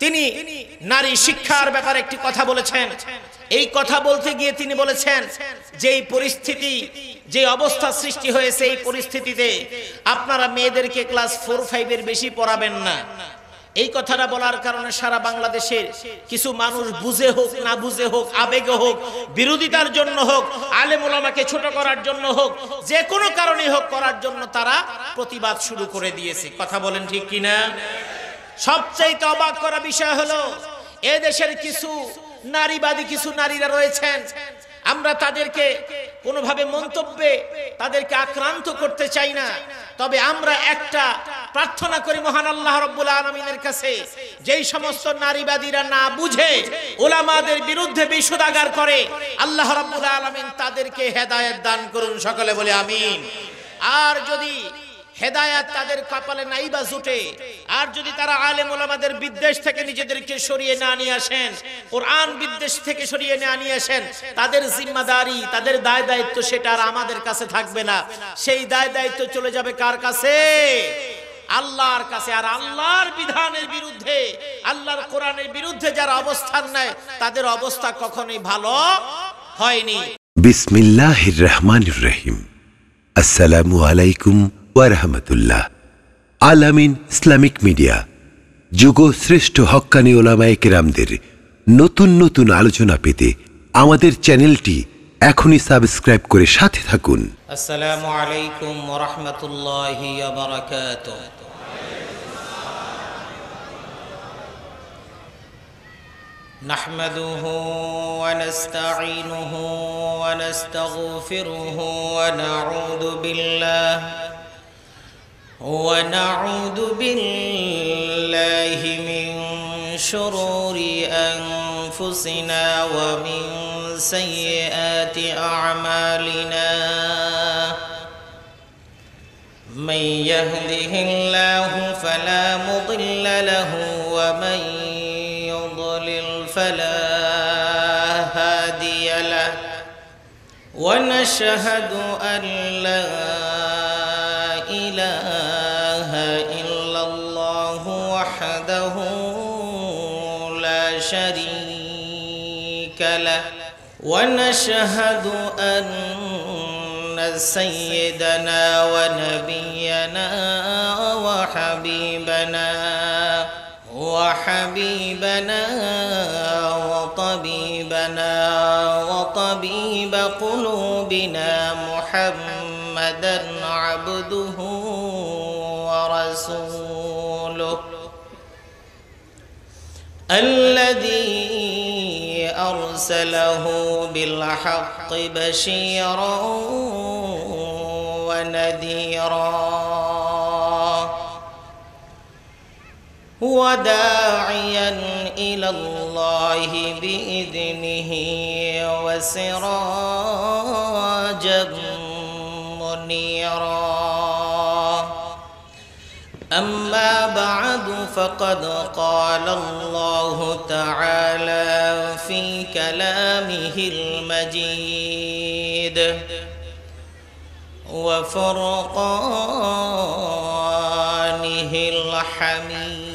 তিনি নারী শিক্ষার ব্যাপারে একটি কথা বলেছেন। এই কথা বলতে গিয়ে তিনি বলেছেন যে এই পরিস্থিতি, যে অবস্থা সৃষ্টি হয়েছে, এই পরিস্থিতিতে আপনারা মেয়েদেরকে ক্লাস 4-5 এর বেশি পড়াবেন না। এই কথাটা বলার কারণে সারা বাংলাদেশের কিছু মানুষ বুঝে হোক না বুঝে হোক, আবেগে হোক, বিরোধিতার জন্য হোক, আলেম ওলামাকে ছোট করার জন্য হোক, যে কোনো কারণে হোক করার জন্য তারা প্রতিবাদ শুরু করে দিয়েছে। কথা বলেন ঠিক কিনা? সবচেয়ে অবাক করা বিষয় হলো এ দেশের কিছু নারীবাদী কিছু নারীরা রয়েছেন, আমরা তাদেরকে কোনোভাবে মন্তব্যে তাদেরকে আক্রান্ত করতে চাই না, তবে আমরা একটা প্রার্থনা করি মহান আল্লাহ রাব্বুল আলামিনের কাছে, যেই সমস্ত নারীবাদীরা না বুঝে উলামাদের বিরুদ্ধে বিশুদ্ধাগার করে, আল্লাহ রাব্বুল আলামিন তাদেরকে হেদায়েত দান করুন, সকলে বলে আমিন। আর যদি হেদায়েত তাদের কপালে নাই বা জুটে, আর যদি তারা আলেম ওলামাদের বিদ্বেষ থেকে নিজেদেরকে সরিয়ে না নিয়ে আসেন, কোরআন বিদ্বেষ থেকে সরিয়ে না নিয়ে আসেন, তাদের জিম্মাদারি, তাদের দায় দায়িত্ব সেটা আর আমাদের কাছে থাকবে না। সেই দায় দায়িত্ব চলে যাবে কার কাছে? আল্লাহর কাছে। আর আল্লাহর বিধানের বিরুদ্ধে, আল্লাহর কোরআনের বিরুদ্ধে যারা অবস্থান নেয় তাদের অবস্থা কখনোই ভালো হয়নি। বিসমিল্লাহির রহমানির রহিম। আসসালামু আলাইকুম ওয়া রাহমাতুল্লাহ। আল আমিন ইসলামিক মিডিয়া যুগশ্রেষ্ঠ হক্কানি ওলামায়ে কেরামদের নতুন নতুন আলোচনা পেতে আমাদের চ্যানেলটি এখনই সাবস্ক্রাইব করে সাথে থাকুন। আসসালামু আলাইকুম ওয়া রাহমাতুল্লাহি ওয়া বারাকাতুহু। নাহমাদুহু ওয়া নাস্তাঈনুহু ওয়া নাস্তাগফিরুহু ওয়া নাউযু বিল্লাহি মিন শুরুরি আনফুসিনা ওয়া মিন সাইয়্যাতি আ'মালিনা। মান ইয়াহদিহিল্লাহু ফালা মুদিল্লা লাহু ওয়া মান يضلل فلا هادي له ونشهد أن لا إله إلا الله وحده لا شريك له ونشهد أن سيدنا ونبينا وحبيبنا وطبيبنا وطبيب قلوبنا محمدا عبده ورسوله الذي أرسله بالحق بشيرا ونذيرا وداعيا إلى الله بإذنه وسراجا منيرا. أما بعد فقد قال الله تعالى في كلامه المجيد وفرقانه الحميد.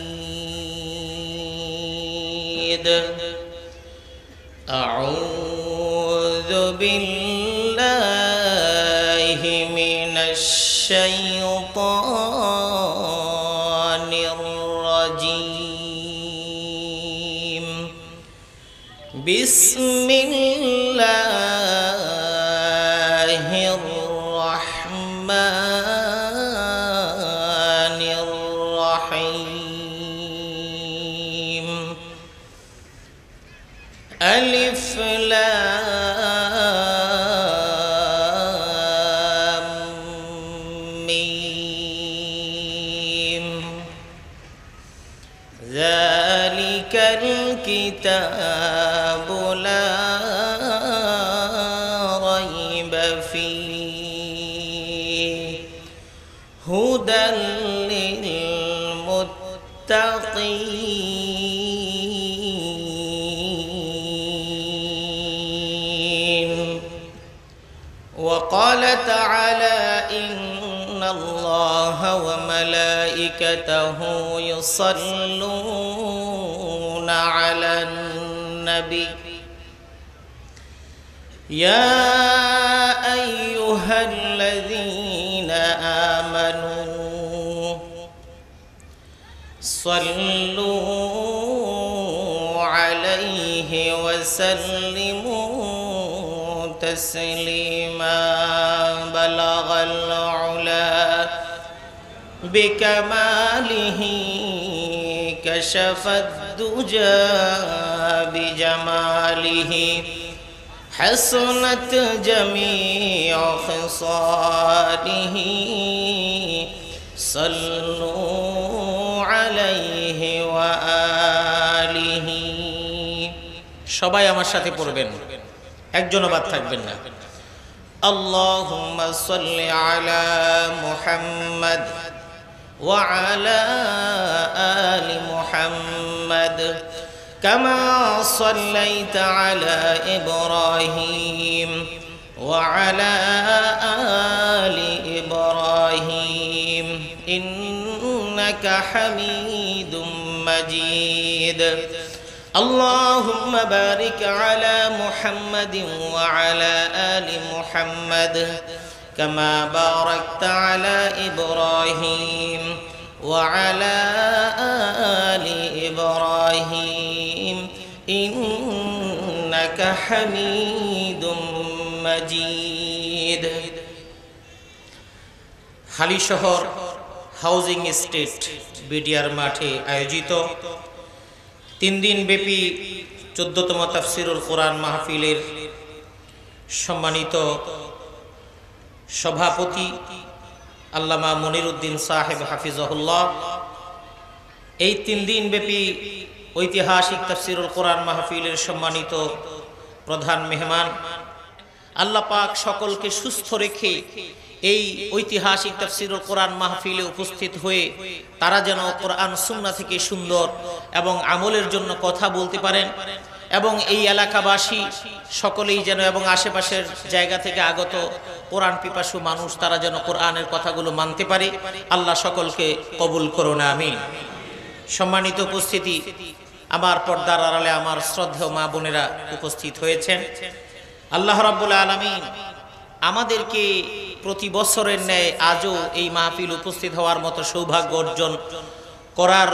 أعوذ بالله من الشيطان الرجيم. بسم الله الرحمن الرحيم. ألف لام ميم. ذلك الكتاب لا ريب فيه هدى للمتقين. وقال تعالى إن الله وملائكته يصلون على النبي يا أيها الذين آمنوا صلوا عليه وسلموا تسليما بلغ العلا بكماله كشف الدجى بجماله حسنت جميع خصاله صلوا عليه وآله সবাই আমার সাথে পড়বেন একজনও বাদ থাকবেন না اللهم صل على محمد وعلى آل محمد كما صليت على إبراهيم وعلى آل إبراهيم إنك حميد مجيد اللهم بارك على محمد وعلى آل محمد كما باركت على إبراهيم وعلى آل إبراهيم إنك حميد مجيد হালিশহর হাউজিং এস্টেট বিডিআর মাঠে আয়োজিত 3 দিন ব্যাপী 14তম তাফসীরুল কোরআন মাহফিলের সম্মানিত সভাপতি আল্লামা মনিরউদ্দিন সাহেব হাফিজাহুল্লাহ এই 3 দিন ব্যাপী ঐতিহাসিক তাফসীরুল কোরআন মাহফিলের সম্মানিত প্রধান মেহমান আল্লাহ পাক সকলকে সুস্থ রেখে এই ঐতিহাসিক তাফসীরুল কোরআন মাহফিলে উপস্থিত হয়ে তারা যেন কোরআন সুন্নাহ থেকে সুন্দর এবং আমলের জন্য কথা বলতে পারেন এবং এই এলাকাবাসী সকলেই যেন এবং আশেপাশের জায়গা থেকে আগত কোরআন পিপাসু মানুষ তারা যেন কোরআনের কথাগুলো মানতে পারে আল্লাহ সকলকে কবুল করুন আমিন। সম্মানিত উপস্থিতি আমার পর্দার আড়ালে আমার শ্রদ্ধেয় মা বোনেরা উপস্থিত হয়েছেন আল্লাহ রাব্বুল আলামিন আমাদেরকে প্রতি বছরের ন্যায় আজও এই মাহফিল উপস্থিত হওয়ার মতো সৌভাগ্য অর্জন করার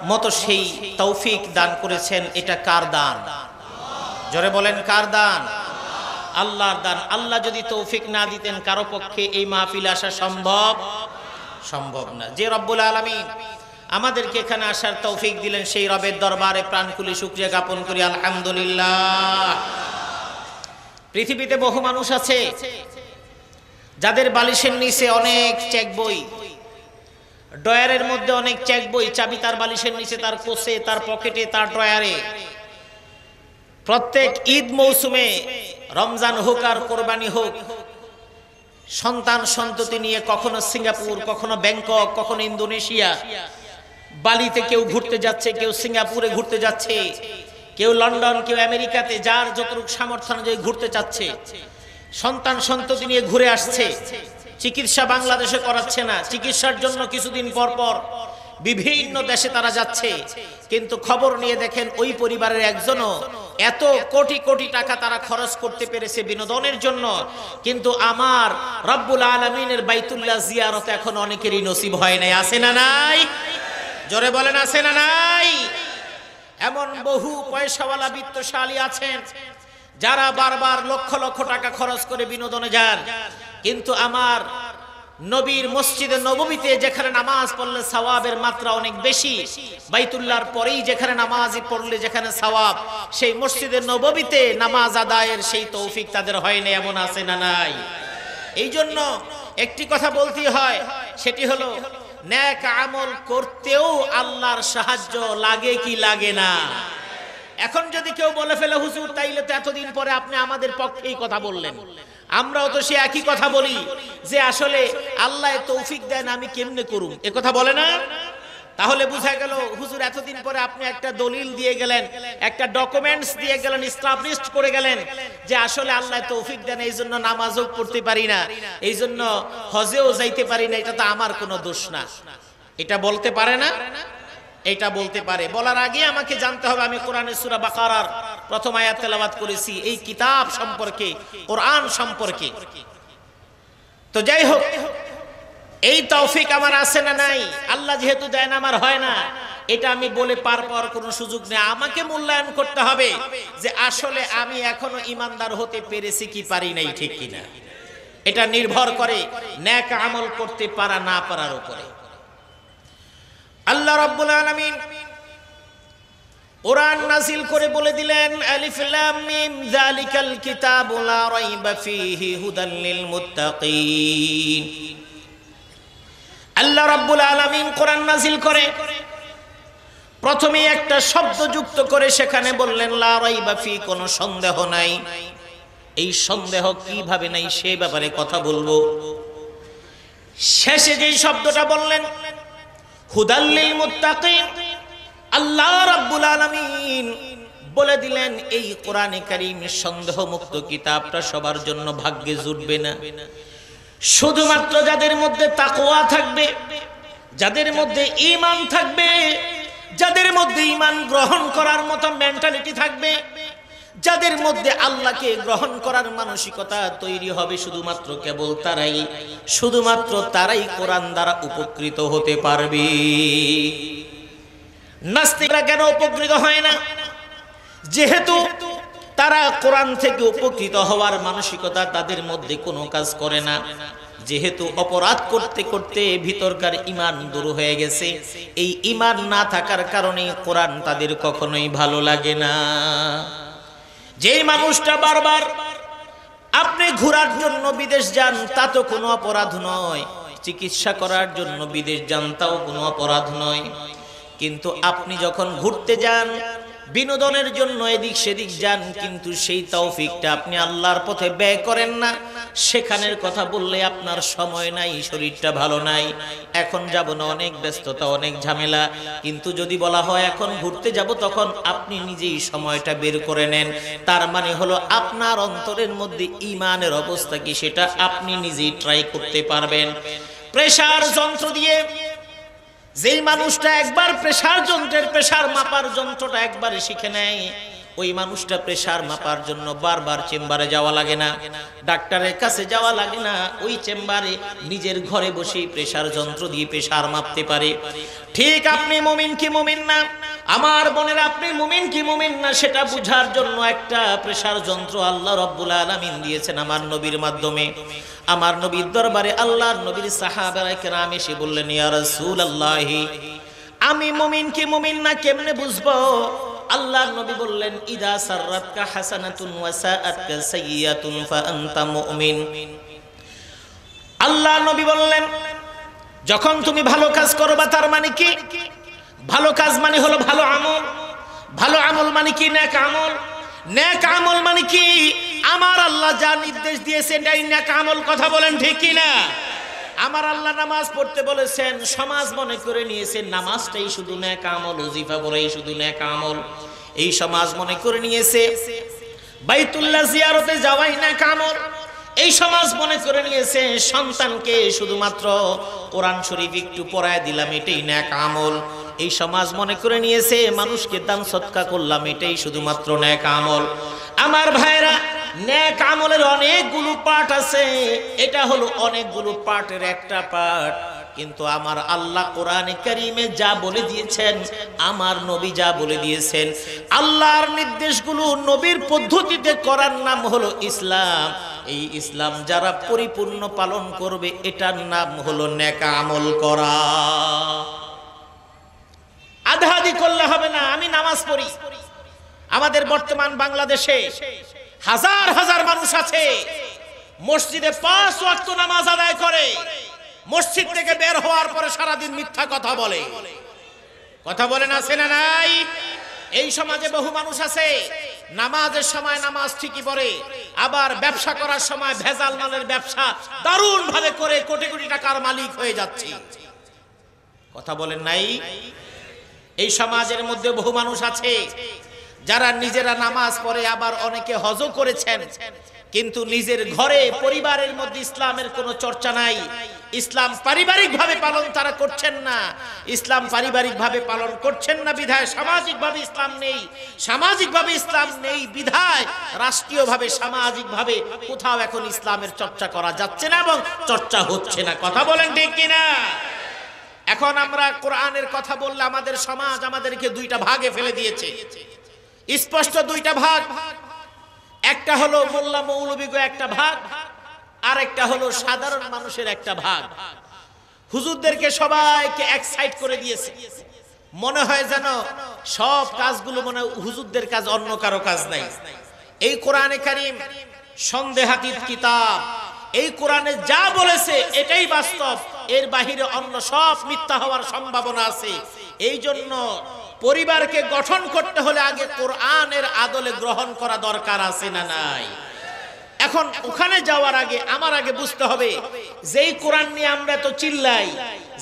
মতো সেই তৌফিক দান করেছেন এটা কার দান জোরে বলেন কার দান আল্লাহর দান আল্লাহ যদি তৌফিক না দিতেন কারো পক্ষে এই মাহফিলে আসা সম্ভব না যে রব্বুল আলামিন আমাদেরকে এখানে আসার তৌফিক দিলেন সেই রবের দরবারে প্রাণ খুলে শুকরিয়া জ্ঞাপন করি আলহামদুলিল্লাহ। পৃথিবীতে বহু মানুষ আছে যাদের বালিশের নিচে অনেক চেক বই ড্রয়ারের মধ্যে অনেক চেক বই চাবি তার বালিশের নিচে তার কোষে তার পকেটে তার ড্রয়ারে প্রত্যেক ঈদ মৌসুমে রমজান হোক আর কোরবানি হোক সন্তান সন্ততি নিয়ে কখনো সিঙ্গাপুর কখনো ব্যাংকক কখনো ইন্দোনেশিয়া বালিতে কেউ ঘুরতে যাচ্ছে কেউ সিঙ্গাপুরে ঘুরতে যাচ্ছে কেউ লন্ডন কেউ আমেরিকাতে যার যতটুকু সামর্থ্য অনুযায়ী ঘুরতে চাচ্ছে সন্তান সন্ততি নিয়ে ঘুরে আসছে চিকিৎসা বাংলাদেশে করাচ্ছে না চিকিৎসার জন্য কিছুদিন পর পর বিভিন্ন দেশে তারা যাচ্ছে কিন্তু খবর নিয়ে দেখেন ওই পরিবারের একজনও এত কোটি কোটি টাকা তারা খরচ করতে পেরেছে বিনোদনের জন্য কিন্তু আমার রব্বুল আলামিনের বাইতুল্লাহ জিয়ারত এখন অনেকেরই নসিব হয় নাই আছে না নাই জোরে বলেন আছে না নাই এমন বহু পয়সাওয়ালা বিত্তশালী আছেন যারা বারবার লক্ষ লক্ষ টাকা খরচ করে বিনোদনে যান কিন্তু আমার নবীর মসজিদে নববীতে যেখানে নামাজ পড়লে সওয়াবের মাত্রা অনেক বেশি বাইতুল্লাহর পরেই যেখানে নামাজই পড়লে যেখানে সওয়াব সেই মসজিদে নববীতে নামাজ আদায়ের সেই তৌফিক তাদের হয় না এমন আছে না নাই এই জন্য একটি কথা বলতেই হয় সেটি হলো নেক আমল করতেও আল্লাহর সাহায্য লাগে কি লাগে না এখন যদি কেউ বলে ফেলে হুজুর তাইলে তো এতদিন পরে আপনি আমাদের পক্ষেই কথা বললেন আমরাও তো সে একই কথা বলি যে আসলে আল্লাহ তৌফিক দেন আমি কেমনে করুম এ কথা বলে না তাহলে বুঝা গেল হুজুর এতদিন পরে আপনি একটা দলিল দিয়ে গেলেন একটা ডকুমেন্টস দিয়ে গেলেন এস্টাবলিশড করে গেলেন যে আসলে আল্লাহ তৌফিক দেন এইজন্য নামাজও পড়তে পারি না এইজন্য হজেও যাইতে পারি না এটা তো আমার কোনো দোষ না এটা বলতে পারে না এটা বলতে পারে। বলার আগে আমাকে জানতে হবে আমি কোরআনের সূরা বাকারার প্রথম আয়াত তেলাওয়াত করেছি এই কিতাব সম্পর্কে, কোরআন সম্পর্কে। তো যাই হোক, এই তৌফিক আমার আছে না নাই? আল্লাহ যেহেতু দেয় না, আমার হয় না, এটা আমি বলে পার পাওয়ার কোনো সুযোগ নেই। আমাকে মূল্যায়ন করতে হবে যে আসলে আমি এখনো ইমানদার হতে পেরেছি কি পারি নাই, ঠিক কিনা। এটা নির্ভর করে নেক আমল করতে পারা না পারার উপরে। আল্লাহ রাব্বুল আলামিন কোরআন নাযিল করে বলে দিলেন, আলিফ লাম মিম যালিকাল কিতাবু লা রাইবা ফীহি হুদাল লিল মুত্তাকিন। আল্লাহ রাব্বুল আলামিন কোরআন নাযিল করে প্রথমে একটা শব্দ যুক্ত করে সেখানে বললেন লা রাইবা ফী, কোনো সন্দেহ নাই। এই সন্দেহ কিভাবে নাই সে ব্যাপারে কথা বলবো। শেষে যেই শব্দটা বললেন হুদাল লিল মুত্তাকিন, আল্লাহ রাব্বুল আলামিন বলে দিলেন এই কোরআনে কারীম সন্দেহ মুক্ত কিতাবটা সবার জন্য ভাগ্যে জুটবে না। শুধুমাত্র যাদের মধ্যে তাকওয়া থাকবে, যাদের মধ্যে ঈমান থাকবে, যাদের মধ্যে ঈমান গ্রহণ করার মতো মেন্টালিটি থাকবে, যাদের মধ্যে আল্লাহকে গ্রহণ করার মানসিকতা তৈরি হবে, শুধুমাত্র তারাই কোরআন দ্বারা উপকৃত হতে পারবে। নাস্তিকরা কেন উপকৃত হয় না? যেহেতু তারা কোরআন থেকে উপকৃত হওয়ার মানসিকতা তাদের মধ্যে কোনো কাজ করে না। যেহেতু অপরাধ করতে করতে ভিতরকার ঈমান দূর হয়ে গেছে, এই ঈমান না থাকার কারণে কোরআন তাদের কখনোই ভালো লাগে না। যেই মানুষটা বারবার আপনি ঘোরার জন্য বিদেশ যান তা তো কোনো অপরাধ নয়, চিকিৎসা করার জন্য বিদেশ যান তাও কোনো অপরাধ নয়, কিন্তু আপনি যখন ঘুরতে যান, বিনোদনের জন্য এদিক সেদিক যান, কিন্তু সেই তৌফিকটা আপনি আল্লাহর পথে ব্যয় করেন না। সেখানের কথা বললে আপনার সময় নাই, শরীরটা ভালো নাই, এখন যাব না, অনেক ব্যস্ততা, অনেক ঝামেলা। কিন্তু যদি বলা হয় এখন ঘুরতে যাব, তখন আপনি নিজেই সময়টা বের করে নেন। তার মানে হলো আপনার অন্তরের মধ্যে ঈমানের অবস্থা কি সেটা আপনি নিজেই ট্রাই করতে পারবেন। প্রেসার যন্ত্র দিয়ে যেই মানুষটা একবার প্রেসার যন্ত্রের প্রেসার মাপার যন্ত্রটা একবার শিখে নেয়, ওই মানুষটা প্রেসার মাপার জন্য বারবার চেম্বারে যাওয়া লাগে না, ডাক্তারের কাছে যাওয়া লাগে না, ওই চেম্বারে নিজের ঘরে বসেই প্রেসার যন্ত্র দিয়ে প্রেসার মাপতে পারে। ঠিক আপনি মুমিন কি মুমিন না, আমার বোনেরা আপনি মুমিন কি মুমিন না সেটা বুঝার জন্য একটা প্রেসার যন্ত্র আল্লাহ রাব্বুল আলামিন দিয়েছেন আমার নবীর মাধ্যমে। আমার নবীর দরবারে আল্লাহর নবীর সাহাবায়ে কেরাম এসে বললেন, ইয়া রাসূলুল্লাহ, আমি মুমিন কি মুমিন না কেমনে বুঝবো? আল্লাহর নবী বললেন, ইদা সাররাতকা হাসানাতুন ওয়া সাআতকা সাইয়্যাতুন ফা আনতা মুমিন। আল্লাহর নবী বললেন, যখন তুমি ভালো কাজ করবা তার মানে কি? ভালো কাজ মানে হলো ভালো আমল। ভালো আমল মানে কি? নেক আমল। নেক আমল মানে কি? আমার আল্লাহ যা নির্দেশ দিয়েছেন এই নেক আমল। কথা বলেন ঠিক কি না? আমার আল্লাহ নামাজ পড়তে বলেছেন, সমাজ মনে করে নিয়েছে নামাজটাই শুধু নেক আমল, ওজিফা পড়াই শুধু নেক আমল। এই সমাজ মনে করে নিয়েছে বাইতুল্লাহ জিয়ারতে যাওয়াই নেক আমল। এই সমাজ মনে করে নিয়েছে সন্তানকে শুধুমাত্র কোরআন শরীফ একটু পড়ায় দিলাম এটাই নেক আমল। এই সমাজ মনে করে নিয়েছে মানুষকে দান সদকা করলাম এটাই শুধুমাত্র নেক আমল। আমার ভাইরা, নেক আমলের অনেকগুলো পার্ট আছে, এটা হলো অনেকগুলো পার্টের একটা পার্ট। কিন্তু আমার আল্লাহ কোরআনে কারীমে যা বলে দিয়েছেন, আমার নবী যা বলে দিয়েছেন, আল্লাহর নির্দেশগুলো নবীর পদ্ধতিতে করার নাম হলো ইসলাম। এই ইসলাম যারা পরিপূর্ণ পালন করবে এটার নাম হলো নেক আমল করা। আধা আধি করলে হবে না। আমি নামাজ পড়ি, আমাদের বর্তমান বাংলাদেশে হাজার হাজার মানুষ আছে মসজিদে 5 ওয়াক্ত নামাজ আদায় করে, মসজিদ থেকে বের হওয়ার পরে সারাদিন মিথ্যা কথা বলে। কথা বলেন আছে না নাই? এই সমাজে বহু মানুষ আছে নামাজের সময় নামাজ ঠিকই পড়ে, আবার ব্যবসা করার সময় ভেজাল মালের ব্যবসা দারুণ ভাবে করে কোটি কোটি টাকার মালিক হয়ে যাচ্ছে। কথা বলেন নাই? এই সমাজের মধ্যে বহু মানুষ আছে যারা নিজেরা নামাজ পড়ে, আবার অনেকে হজও করেছেন, কিন্তু নিজের ঘরে পরিবারের মধ্যে ইসলামের কোনো চর্চা নাই। ইসলাম পারিবারিকভাবে পালন তারা করছেন না। ইসলাম পারিবারিকভাবে পালন করছেন না বিধায় সামাজিকভাবে ইসলাম নেই, সামাজিকভাবে ইসলাম নেই বিধায় রাষ্ট্রীয়ভাবে সামাজিকভাবে কোথাও এখন ইসলামের চর্চা করা যাচ্ছে না এবং চর্চা হচ্ছে না। কথা বলেন ঠিক কিনা? এখন আমরা কোরআনের কথা বললে আমাদের সমাজ আমাদেরকে দুইটা ভাগে ফেলে দিয়েছে, স্পষ্ট দুইটা ভাগ। একটা হলো মোল্লা মৌলবীগ একটা ভাগ, আর একটা হলো সাধারণ মানুষের একটা ভাগ। হুজুরদেরকে সবাইকে এক সাইড করে দিয়েছে, মনে হয় যেন সব কাজগুলো মনে হুজুরদের কাজ, অন্য কারো কাজ নাই। এই কোরআনে কারীম সন্দেহাতীত কিতাব, এই কোরআনে যা বলেছে এটাই বাস্তব, এর বাহিরে অন্য সব মিথ্যা হওয়ার সম্ভাবনা আছে। এই জন্য পরিবারকে গঠন করতে হলে আগে কোরআনের আদলে গ্রহণ করা দরকার আছে না নাই? এখন ওখানে যাওয়ার আগে আমার আগে বুঝতে হবে, যেই কোরআন নিয়ে আমরা তো চিল্লাই,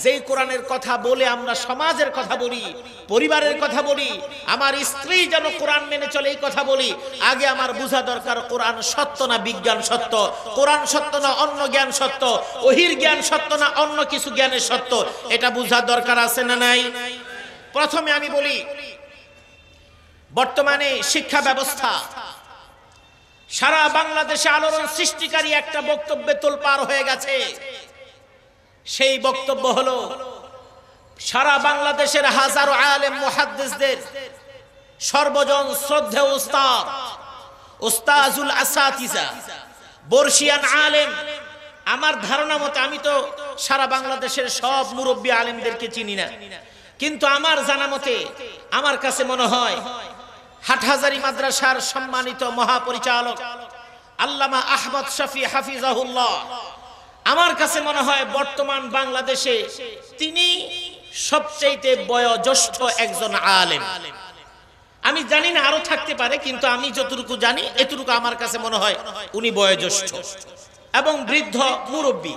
যেই কোরআনের কথা বলে আমরা সমাজের কথা বলি, পরিবারের কথা বলি, আমার স্ত্রী যেন কোরআন মেনে চলে এই কথা বলি, আগে আমার বোঝা দরকার কোরআন সত্য না বিজ্ঞান সত্য, কোরআন সত্য না অন্য জ্ঞান সত্য, ওহির জ্ঞান সত্য না অন্য কিছু জ্ঞানের সত্য, এটা বোঝার দরকার আছে না নাই? প্রথমে আমি বলি, বর্তমানে শিক্ষা ব্যবস্থা সারা বাংলাদেশে আলোড়ন সৃষ্টিকারী একটা বক্তব্যে তোলপাড় হয়ে গেছে। সেই বক্তব্য হলো সারা বাংলাদেশের হাজারো আলেম মুহাদ্দিসদের সর্বজন শ্রদ্ধেয় উস্তাদ, উস্তাজুল আসাতিজা, বর্ষিয়ান আলেম। আমার ধারণা মতে, আমি তো সারা বাংলাদেশের সব মুরব্বী আলেমদেরকে চিনি না, কিন্তু আমার জানা মতে আমার কাছে মনে হয় হাটহাজারী মাদ্রাসার সম্মানিত মহাপরিচালক আল্লামা আহমদ শফি হাফিজাহুল্লাহ, আমার কাছে মনে হয় বর্তমান বাংলাদেশে তিনি সবচেয়ে বয়োজ্যেষ্ঠ একজন আলেম। আমি জানি না আরো থাকতে পারে, কিন্তু আমি যতটুকু জানি এতটুকু আমার কাছে মনে হয় উনি বয়োজ্যেষ্ঠ এবং বৃদ্ধ মুরব্বী।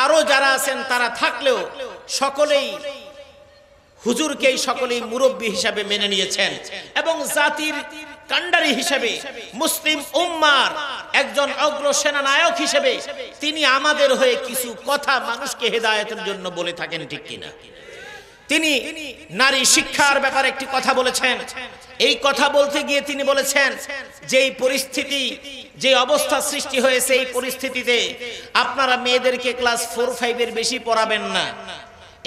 আরো যারা আছেন তারা থাকলেও সকলেই হুজুরকে সকলেই মুরব্বী হিসাবে মেনে নিয়েছেন এবং জাতির কান্ডারি হিসেবে, মুসলিম উম্মার একজন অগ্র সেনানায়ক হিসেবে তিনি আমাদের হয়ে কিছু কথা মানুষকে হেদায়েতের জন্য বলে থাকেন, ঠিক কিনা? তিনি নারী শিক্ষার ব্যাপারে একটি কথা বলেছেন। এই কথা বলতে গিয়ে তিনি বলেছেন যে এই পরিস্থিতি, যে অবস্থা সৃষ্টি হয়েছে, এই পরিস্থিতিতে আপনারা মেয়েদেরকে ক্লাস 4-5 এর বেশি পড়াবেন না।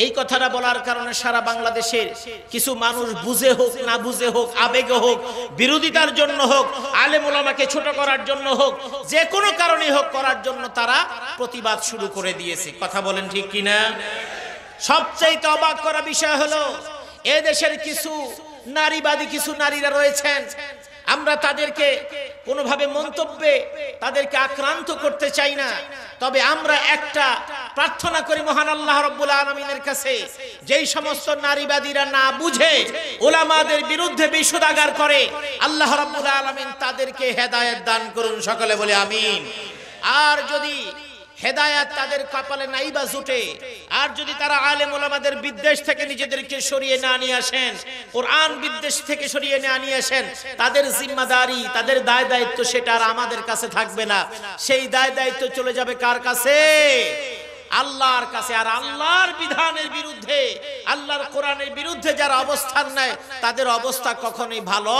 এই কথাটা বলার কারণে সারা বাংলাদেশের কিছু মানুষ বুঝে হোক না বুঝে হোক, আবেগে হোক, বিরোধিতার জন্য হোক, আলেম ওলামাকে ছোট করার জন্য হোক, যে কোনো কারণে হোক করার জন্য তারা প্রতিবাদ শুরু করে দিয়েছে। কথা বলেন ঠিক কিনা? সবচেয়ে অবাক করা বিষয় হলো এ দেশের কিছু নারীবাদী কিছু নারীরা রয়েছেন, আমরা তাদেরকে কোনোভাবে মন্তব্যে তাদেরকে আক্রান্ত করতে চাই না, তবে আমরা একটা প্রার্থনা করি মহান আল্লাহ রাব্বুল আলামিনের কাছে, যেই সমস্ত নারীবাদীরা না বুঝে উলামাদের বিরুদ্ধে বিশুদ্ধাগার করে, আল্লাহ রাব্বুল আলামিন তাদেরকে হেদায়েত দান করুন, সকলে বলে আমিন। আর যদি হেদায়েত তাদের কপালে নাইবা জুটে, আর যদি তারা আলেম ওলামাদের বিদ্বেষ থেকে নিজেদেরকে সরিয়ে না নিয়ে আসেন, কোরআন বিদ্বেষ থেকে সরিয়ে না নিয়ে আসেন, তাদের জিম্মাদারি, তাদের দায় দায়িত্ব সেটা আর আমাদের কাছে থাকবে না। সেই দায় দায়িত্ব চলে যাবে কার কাছে? আল্লাহর কাছে। আর আল্লাহর বিধানের বিরুদ্ধে, আল্লাহর কোরআনের বিরুদ্ধে যারা অবস্থান নেয় তাদের অবস্থা কখনোই ভালো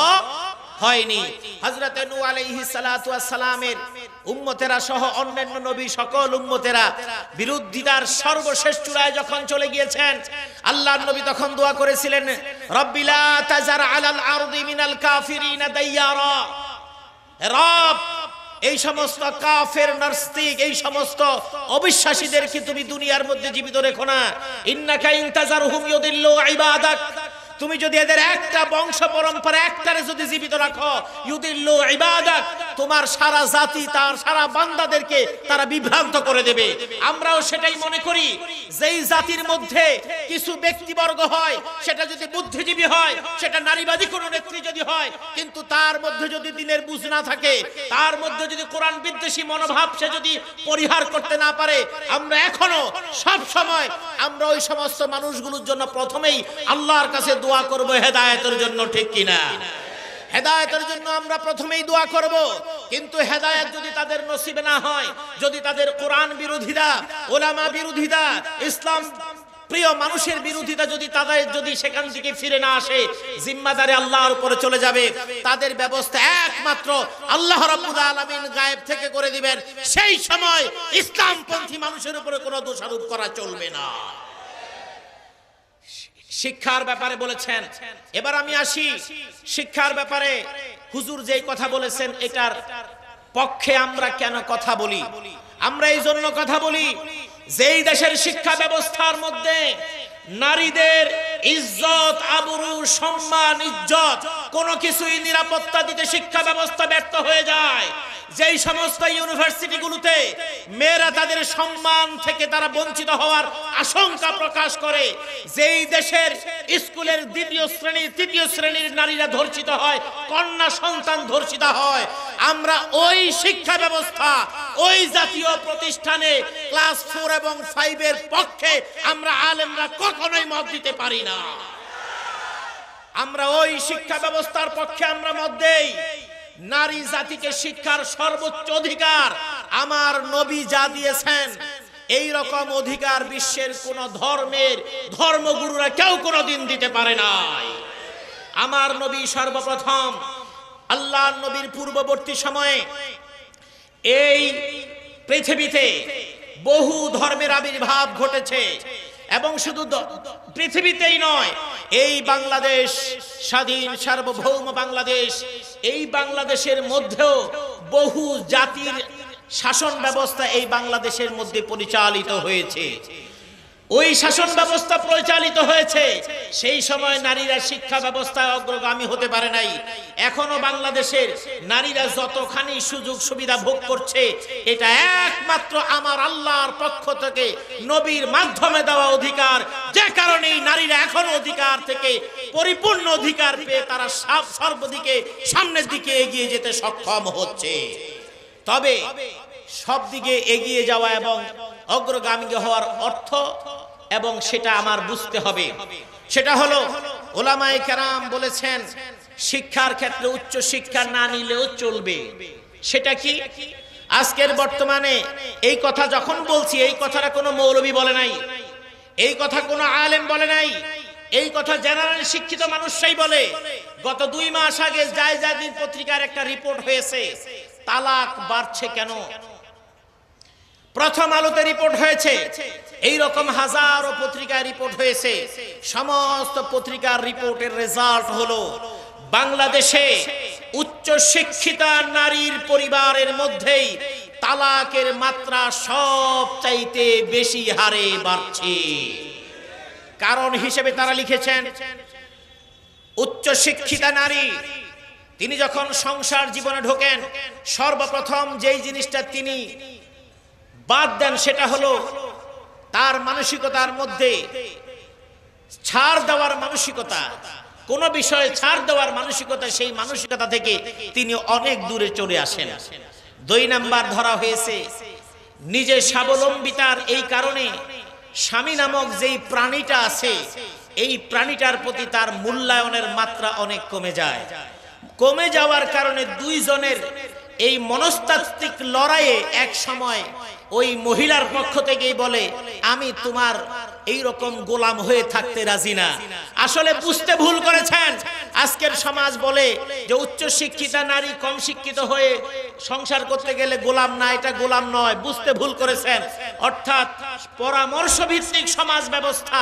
হয়নি। হযরত নূহ আলাইহিস সালাতু ওয়াস সালামের উম্মতেরা সহ অন্যান্য নবী সকল উম্মতেরা বিরোধিতার সর্বশেষ চূড়ায় যখন চলে গিয়েছেন, আল্লাহর নবী তখন দোয়া করেছিলেন, রব্বি লা তাজার আলাল আরদি মিনাল কাফিরিনা দাইয়ারা। রব, এই সমস্ত কাফের, নাস্তিক, এই সমস্ত অবিশ্বাসীদেরকে তুমি দুনিয়ার মধ্যে জীবিত রেখো না। ইন্নাকা ইনতাজারহুম ইউদিল্লু ইবাদাক, তুমি যদি এদের একটা বংশ পরম্পরা একটারে যদি জীবিত রাখো, ইউদিল্লু ইবাদাক, তোমার সারা জাতি, তার সারা বান্দাদেরকে তারা বিভ্রান্ত করে দেবে। আমরাও সেটাই মনে করি, যেই জাতির মধ্যে কিছু ব্যক্তিবর্গ হয়, সেটা যদি বুদ্ধিজীবী হয়, সেটা নারীবাদী কোনো নেত্রী যদি হয়, কিন্তু তার মধ্যে যদি দিনের বুঝ না থাকে, তার মধ্যে যদি কোরআন বিদ্বেষী মনোভাব সে যদি পরিহার করতে না পারে, আমরা এখনো সব সময় আমরা ওই সমস্ত মানুষগুলোর জন্য প্রথমেই আল্লাহর কাছে দোয়া করব হেদায়েতের জন্য, ঠিক কিনা? হেদায়েতের জন্য আমরা প্রথমেই দোয়া করব। কিন্তু হেদায়েত যদি তাদের নসিবে না হয়, যদি তাদের কোরআন বিরোধিতা, ওলামা বিরোধিতা, ইসলাম প্রিয় মানুষের বিরোধিতা যদি সেখান থেকে ফিরে না আসে, জিম্মাদারি আল্লাহর উপরে চলে যাবে। তাদের ব্যবস্থা একমাত্র আল্লাহ রাব্বুল আলামিন গায়েব থেকে করে দিবেন। সেই সময় ইসলামপন্থী মানুষের উপরে কোনো দোষারোপ করা চলবে না। শিক্ষার ব্যাপারে বলেছেন। এবার আমি আসি শিক্ষার ব্যাপারে হুজুর যেই কথা বলেছেন এটার পক্ষে আমরা কেন কথা বলি। আমরা এই জন্য কথা বলি, যেই দেশের শিক্ষা ব্যবস্থার মধ্যে নারীদের ইজ্জত, আবরু, সম্মান, ইজ্জত কোনো কিছুই নিরাপত্তা দিতে শিক্ষা ব্যবস্থা ব্যর্থ হয়ে যায়, যেই সমস্ত ইউনিভার্সিটিগুলোতে মেয়েরা তাদের সম্মান থেকে তারা বঞ্চিত হওয়ার আশঙ্কা প্রকাশ করে, যেই দেশের স্কুলের দ্বিতীয় শ্রেণী, তৃতীয় শ্রেণীর নারীরা ধর্ষিত হয়, কন্যা সন্তান ধর্ষিত হয়, আমরা ওই শিক্ষা ব্যবস্থা, ওই জাতীয় প্রতিষ্ঠানে ক্লাস 4 এবং 5 এর পক্ষে আমরা আলেমরা কখনোই মত দিতে পারি না। আমরা ওই শিক্ষা ব্যবস্থার পক্ষে আমরা মত দেই। নারী জাতিকে শিক্ষার সর্বোচ্চ অধিকার আমার নবী যা দিয়েছেন, এই রকম অধিকার বিশ্বের কোন ধর্মের ধর্মগুরুরা কেউ কোনোদিন দিতে পারে নাই। আমার নবী সর্বপ্রথম, আল্লাহর নবীর পূর্ববর্তী সময়ে এই পৃথিবীতে বহু ধর্মের আবির্ভাব ঘটেছে, এবং শুধু পৃথিবীতেই নয়, এই বাংলাদেশ, স্বাধীন সার্বভৌম বাংলাদেশ, এই বাংলাদেশের মধ্যেও বহু জাতির শাসন ব্যবস্থা এই বাংলাদেশের মধ্যে পরিচালিত হয়েছে। ওই শাসন ব্যবস্থা পরিচালিত হয়েছে, সেই সময় নারীরা শিক্ষা ব্যবস্থায় অগ্রগামী হতে পারে নাই। এখনো বাংলাদেশের নারীরা যতখানি সুযোগ সুবিধা ভোগ করছে, এটা একমাত্র আমার আল্লাহর পক্ষ থেকে নবীর মাধ্যমে দেওয়া অধিকার, যে কারণে নারীরা এখনো অধিকার থেকে পরিপূর্ণ অধিকার পেয়ে তারা সর্বদিকে সামনের দিকে এগিয়ে যেতে সক্ষম হচ্ছে। তবে সব দিকে এগিয়ে যাওয়া এবং অগ্রগামী হওয়ার অর্থ, এবং সেটা আমার বুঝতে হবে, সেটা হলো ওলামায়ে কেরাম বলেছেন শিক্ষার ক্ষেত্রে উচ্চ শিক্ষা না নিলেও চলবে। সেটা কি? আজকের বর্তমানে এই কথা যখন বলছি, এই কথাটা কোনো মৌলবী বলে নাই, এই কথা কোনো আলেম বলে নাই, এই কথা জেনারেল শিক্ষিত মানুষরাই বলে। গত 2 মাস আগে জায়জাদিন পত্রিকার একটা রিপোর্ট হয়েছে, তালাক বাড়ছে কেন। প্রথম আলোতে রিপোর্ট হয়েছে, এই রকম হাজারো পত্রিকায় রিপোর্ট হয়েছে। সমস্ত পত্রিকার রিপোর্টের রেজাল্ট হলো বাংলাদেশে উচ্চ শিক্ষিতা নারীর পরিবারের মধ্যেই তালাকের মাত্রা সবচাইতে বেশি হারে বাড়ছে। কারণ হিসেবে তারা লিখেছেন, উচ্চ শিক্ষিতা নারী তিনি যখন সংসার জীবনে ঢোকেন, সর্বপ্রথম যেই জিনিসটা তিনি বাদ দেন সেটা হলো তার মানসিকতার মধ্যে ছাড় দেওয়ার মানসিকতা, কোন বিষয়ে ছাড় দেওয়ার মানসিকতা, সেই মানসিকতা থেকে তিনি অনেক দূরে চলে আসেন। 2 নাম্বার ধরা হয়েছে নিজে স্বাবলম্বিতার এই কারণে স্বামী নামক যেই প্রাণীটা আছে, এই প্রাণীটার প্রতি তার মূল্যায়নের মাত্রা অনেক কমে যায়। কমে যাওয়ার কারণে 2 জনের এই মনস্তাত্ত্বিক লড়াইয়ে এক সময় ওই মহিলার পক্ষ থেকেই বলে, আমি তোমার এই রকম গোলাম হয়ে থাকতে রাজি না। আসলে বুঝতে ভুল করেছেন। আজকের সমাজ বলে যে উচ্চ শিক্ষিতা নারী কম শিক্ষিত হয়ে সংসার করতে গেলে গোলাম না, এটা গোলাম নয়, বুঝতে ভুল করেছেন। অর্থাৎ পরামর্শ ভিত্তিক সমাজ ব্যবস্থা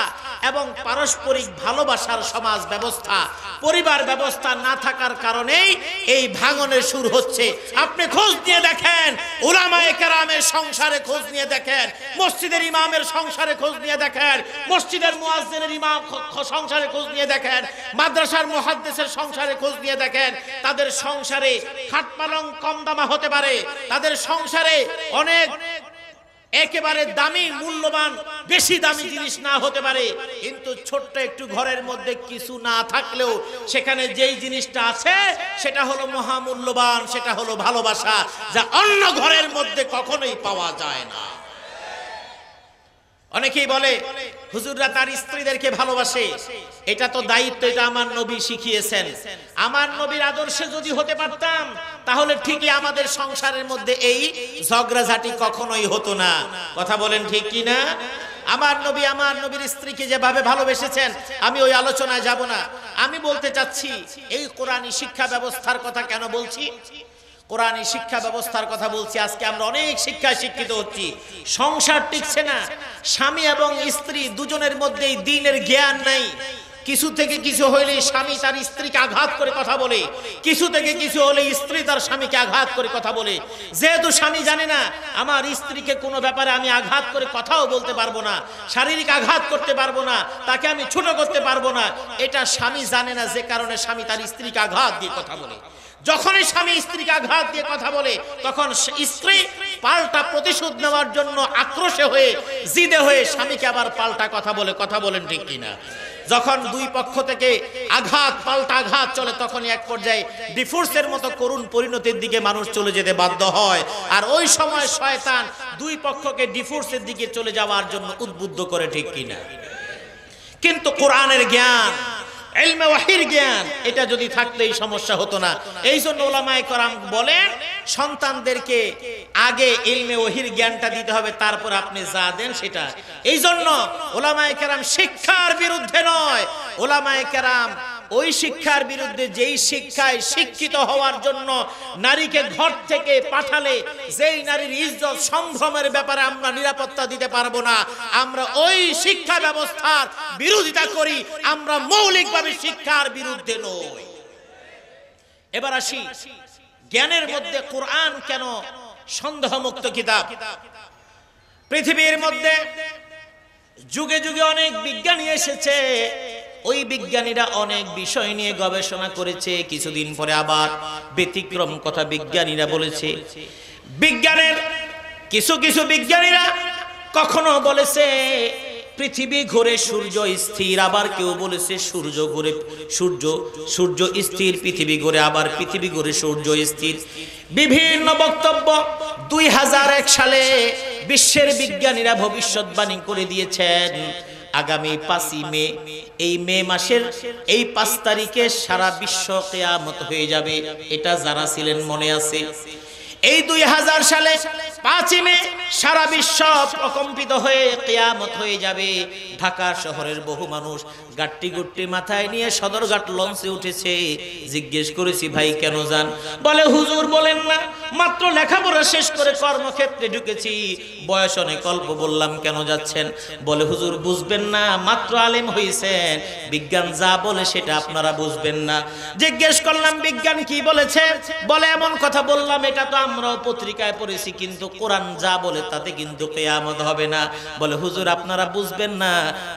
এবং পারস্পরিক ভালোবাসার সমাজ ব্যবস্থা, পরিবার ব্যবস্থা না থাকার কারণেই এই ভাঙনের শুরু হচ্ছে। আপনি খোঁজ নিয়ে দেখেন, উলামায়ে কেরামের সংসারে খোঁজ নিয়ে দেখেন, মসজিদের ইমামের সংসারে খোঁজ নিয়ে দেখেন, মসজিদের মুয়াজ্জিনের ইমাম সংসারে খোঁজ নিয়ে দেখেন, মাদ্রাসার মুহাদ্দিসের সংসারে খোঁজ নিয়ে দেখেন, তাদের সংসারে খাট পালং কম দামা হতে পারে, তাদের সংসারে অনেক একেবারে দামি মূল্যবান বেশি দামি জিনিস না হতে পারে, কিন্তু ছোট্ট একটু ঘরের মধ্যে কিছু না থাকলেও সেখানে যেই জিনিসটা আছে সেটা হলো মহামূল্যবান, সেটা হলো ভালোবাসা, যা অন্য ঘরের মধ্যে কখনোই পাওয়া যায় না। অনেকেই বলে হুজুররা তার স্ত্রীদেরকে ভালোবাসে, এটা তো দায়িত্ব, এটা আমার নবী শিখিয়েছেন। আমার নবীর আদর্শে যদি হতে পারতাম তাহলে ঠিকই আমাদের সংসারের মধ্যে এই ঝগড়াঝাটি কখনোই হতো না। কথা বলেন ঠিক কি না? আমার নবী আমার নবীর স্ত্রীকে যেভাবে ভালোবেসেছেন, আমি ওই আলোচনায় যাব না। আমি বলতে চাচ্ছি এই কোরআনী শিক্ষা ব্যবস্থার কথা কেন বলছি। কোরআনী শিক্ষা ব্যবস্থার কথা বলছি, আজকে আমরা অনেক শিক্ষায় শিক্ষিত হচ্ছি, সংসার টিকছে না, স্বামী এবং স্ত্রী দুজনের মধ্যেই দ্বীনের জ্ঞান নাই। কিছু থেকে কিছু হইলে স্বামী তার স্ত্রীকে আঘাত করে কথা বলে, কিছু থেকে কিছু হলে স্ত্রী তার স্বামীকে আঘাত করে কথা বলে। যেহেতু স্বামী জানে না আমার স্ত্রীকে কোনো ব্যাপারে আমি আঘাত করে কথাও বলতে পারবো না, শারীরিক আঘাত করতে পারবো না, তাকে আমি ছোট করতে পারবো না, এটা স্বামী জানে না, যে কারণে স্বামী তার স্ত্রীকে আঘাত দিয়ে কথা বলে। যখনই স্বামী স্ত্রীকে আঘাত দিয়ে কথা বলে তখন স্ত্রী পাল্টা প্রতিশোধ নেওয়ার জন্য আক্রোশে হয়ে জিদে হয়ে স্বামীকে আবার পাল্টা কথা বলে। কথা বলেন ঠিক কিনা? যখন দুই পক্ষ থেকে আঘাত পাল্টা আঘাত চলে তখনই এক পর্যায়ে ডিভোর্সের মতো করুণ পরিণতির দিকে মানুষ চলে যেতে বাধ্য হয়। আর ওই সময় শয়তান দুই পক্ষকে ডিভোর্সের দিকে চলে যাওয়ার জন্য উদ্বুদ্ধ করে। ঠিক কিনা? কিন্তু কোরআনের জ্ঞান, ইলমে ওয়াহির জ্ঞান, এটা যদি থাকলে এই সমস্যা হতো না। এই জন্য উলামায়ে কেরাম বলেন সন্তানদেরকে আগে ইলমে ওয়াহির জ্ঞানটা দিতে হবে, তারপর আপনি যা দেন সেটা। এই জন্য উলামায়ে কেরাম শিক্ষার বিরুদ্ধে নয়, উলামায়ে কেরাম ওই শিক্ষার বিরুদ্ধে যেই শিক্ষায় শিক্ষিত হওয়ার জন্য নারীকে ঘর থেকে পাঠালে যেই নারীর ইজ্জত সম্ভ্রমের ব্যাপারে আমরা নিরাপত্তা দিতে পারবো না, আমরা ওই শিক্ষা ব্যবস্থার বিরোধিতা করি, আমরা মৌলিকভাবে শিক্ষার বিরুদ্ধে নই। এবার আসি জ্ঞানের মধ্যে কোরআন কেন সন্দেহমুক্ত কিতাব। পৃথিবীর মধ্যে যুগে যুগে অনেক বিজ্ঞানী এসেছে, ওই বিজ্ঞানীরা অনেক বিষয় নিয়ে গবেষণা করেছে, কিছুদিন পরে আবার ব্যতিক্রম কথা বিজ্ঞানীরা বলেছে। বিজ্ঞানের কিছু কিছু বিজ্ঞানীরা কখনো বলেছে পৃথিবী ঘুরে সূর্য স্থির, আবার কেউ বলেছে সূর্য ঘুরে সূর্য স্থির, পৃথিবী ঘুরে, আবার পৃথিবী ঘুরে সূর্য স্থির। বিভিন্ন বক্তব্য। 2001 সালে বিশ্বের বিজ্ঞানীরা ভবিষ্যৎবাণী করে দিয়েছেন আগামী 5ই মে, এই মে মাসের এই 5 তারিখে সারা বিশ্ব কিয়ামত হয়ে যাবে। এটা যারা ছিলেন মনে আছে? এই 2000 সালে 5ই মে সারা বিশ্ব প্রকম্পিত হয়ে কিয়ামত হয়ে যাবে। ঢাকা শহরের বহু মানুষ গাট্টি গুট্টি মাথায় নিয়ে সদরঘাট লঞ্চে উঠেছে। জিজ্ঞেস করেছি ভাই কেন যান? বলে হুজুর বলেন না, মাত্র লেখাপড়া শেষ করে কর্মক্ষেত্রে ঢুকেছি, বয়স অনেক অল্প। বললাম কেন যাচ্ছেন? বলে হুজুর বুঝবেন না, মাত্র আলেম হয়েছেন, বিজ্ঞান যা বলে সেটা আপনারা বুঝবেন না। জিজ্ঞেস করলাম বিজ্ঞান কি বলেছে? বলে এমন কথা বললাম, এটা তো আমরাও পত্রিকায় পড়েছি, কিন্তু কোরআন যা বলে তাতে কিন্তু কিয়ামত হবে না। বলে হুজুর আপনারা বুঝবেন না,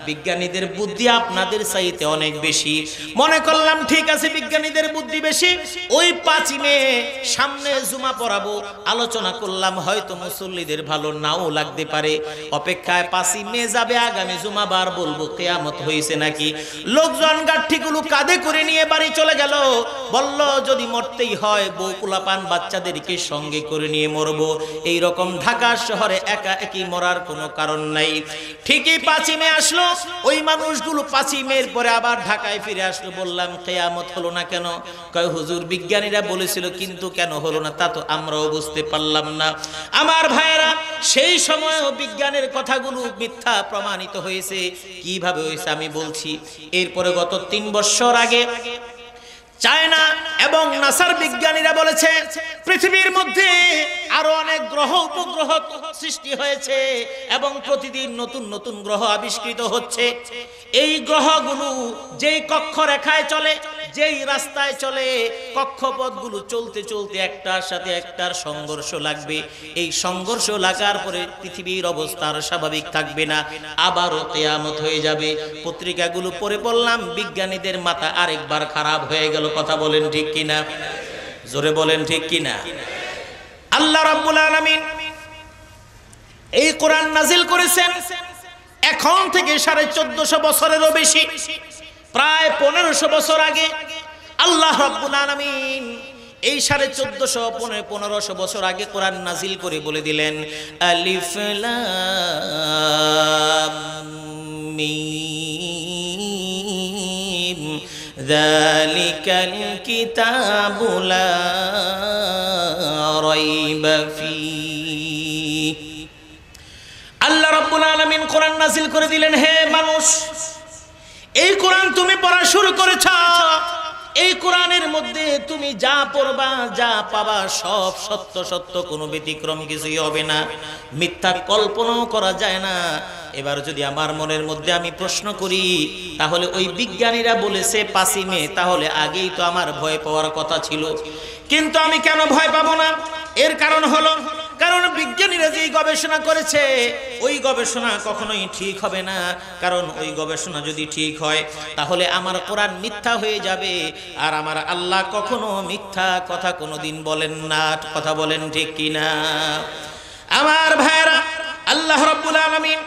বিজ্ঞানীদের বুদ্ধি আপনাদের চাইতে অনেক বেশি। মনে করলাম ঠিক আছে বিজ্ঞানীদের বুদ্ধি বেশি, ওই 5ই মে সামনে জুমা পড়াবো, আলোচনা করলাম, হয়তো মুসল্লিদের ভালো নাও লাগতে পারে। অপেক্ষায় 5ই মে যাবে, আগামী জুমাবার বলবো কিয়ামত হয়েছে নাকি। লোকজন গাঠটিগুলো কাঁধে করে নিয়ে বাড়ি চলে গেল। বলল যদি মরতেই হয় বউ কুলাপান বাচ্চাদেরকে সঙ্গে করে নিয়ে মরবো। এই রকম ঢাকা শহরে একা একই মরার কোনো কারণ নাই। ঠিকই 5ই মে আসলো, ওই মানুষগুলো 5ই মের পরে আবার ঢাকায় ফিরে আসলো। বললাম কিয়ামত হলো না কেন? কয় হুজুর বিজ্ঞানীরা বলেছিল, কিন্তু কেন হলো না তা তো আমরাও বুঝতে পারলাম না। আমার ভাইয়েরা, সেই সময়ও বিজ্ঞানের কথাগুলো মিথ্যা প্রমাণিত হয়েছে। কিভাবে হয়েছে আমি বলছি। এরপরে গত 3 বছর আগে চায়না এবং নাসার বিজ্ঞানীরা বলেছে পৃথিবীর মধ্যে আরো অনেক গ্রহ উপগ্রহ সৃষ্টি হয়েছে এবং প্রতিদিন নতুন নতুন গ্রহ আবিষ্কৃত হচ্ছে। এই গ্রহগুলো যেই কক্ষরেখায় চলে, যেই রাস্তায় চলে, কক্ষপথগুলো চলতে চলতে একটার সাথে একটার সংঘর্ষ লাগবে। এই সংঘর্ষ লাগার পরে পৃথিবীর অবস্থা আর স্বাভাবিক থাকবে না, আবারও কিয়ামত হয়ে যাবে। পত্রিকাগুলো পড়ে বললাম বিজ্ঞানীদের মাথা আরেকবার খারাপ হয়ে গেল। কথা বলেন ঠিক কিনা? জোরে বলেন ঠিক কিনা? আল্লাহ রাব্বুল আলামিন এই কোরআন নাজিল করেছেন এখন থেকে 1450 বছরেরও বেশি, প্রায় 1500 বছর আগে আল্লাহ রাব্বুল আলামিন এই 1450-1500 বছর আগে কোরআন নাজিল করে বলে দিলেন আলিফ লাম মিম যালিকাল কিতাবু লা রাইবা ফীহি। আল্লাহ রাব্বুল আলামিন কোরআন নাজিল করে দিলেন, হে মানুষ, এই কোরআন তুমি পড়া শুরু করেছ, এই কোরআনের মধ্যে তুমি যা পড়বা যা পাবা সব সত্য সত্য, কোনো ব্যতিক্রম কিছুই হবে না, মিথ্যা কল্পনাও করা যায় না। এবার যদি আমার মনের মধ্যে আমি প্রশ্ন করি, তাহলে ওই বিজ্ঞানীরা বলেছে 5ই মে, তাহলে আগেই তো আমার ভয় পাওয়ার কথা ছিল, কিন্তু আমি কেন ভয় পাবো না? এর কারণ হলো, কারণ বিজ্ঞানীরা যেই গবেষণা করেছে ওই গবেষণা কখনোই ঠিক হবে না। কারণ ওই গবেষণা যদি ঠিক হয় তাহলে আমার কোরআন মিথ্যা হয়ে যাবে, আর আমার আল্লাহ কখনো মিথ্যা কথা কোনোদিন বলেন না। কথা বলেন ঠিক কিনা? আমার ভাইরা, আল্লাহ রাব্বুল আলামিন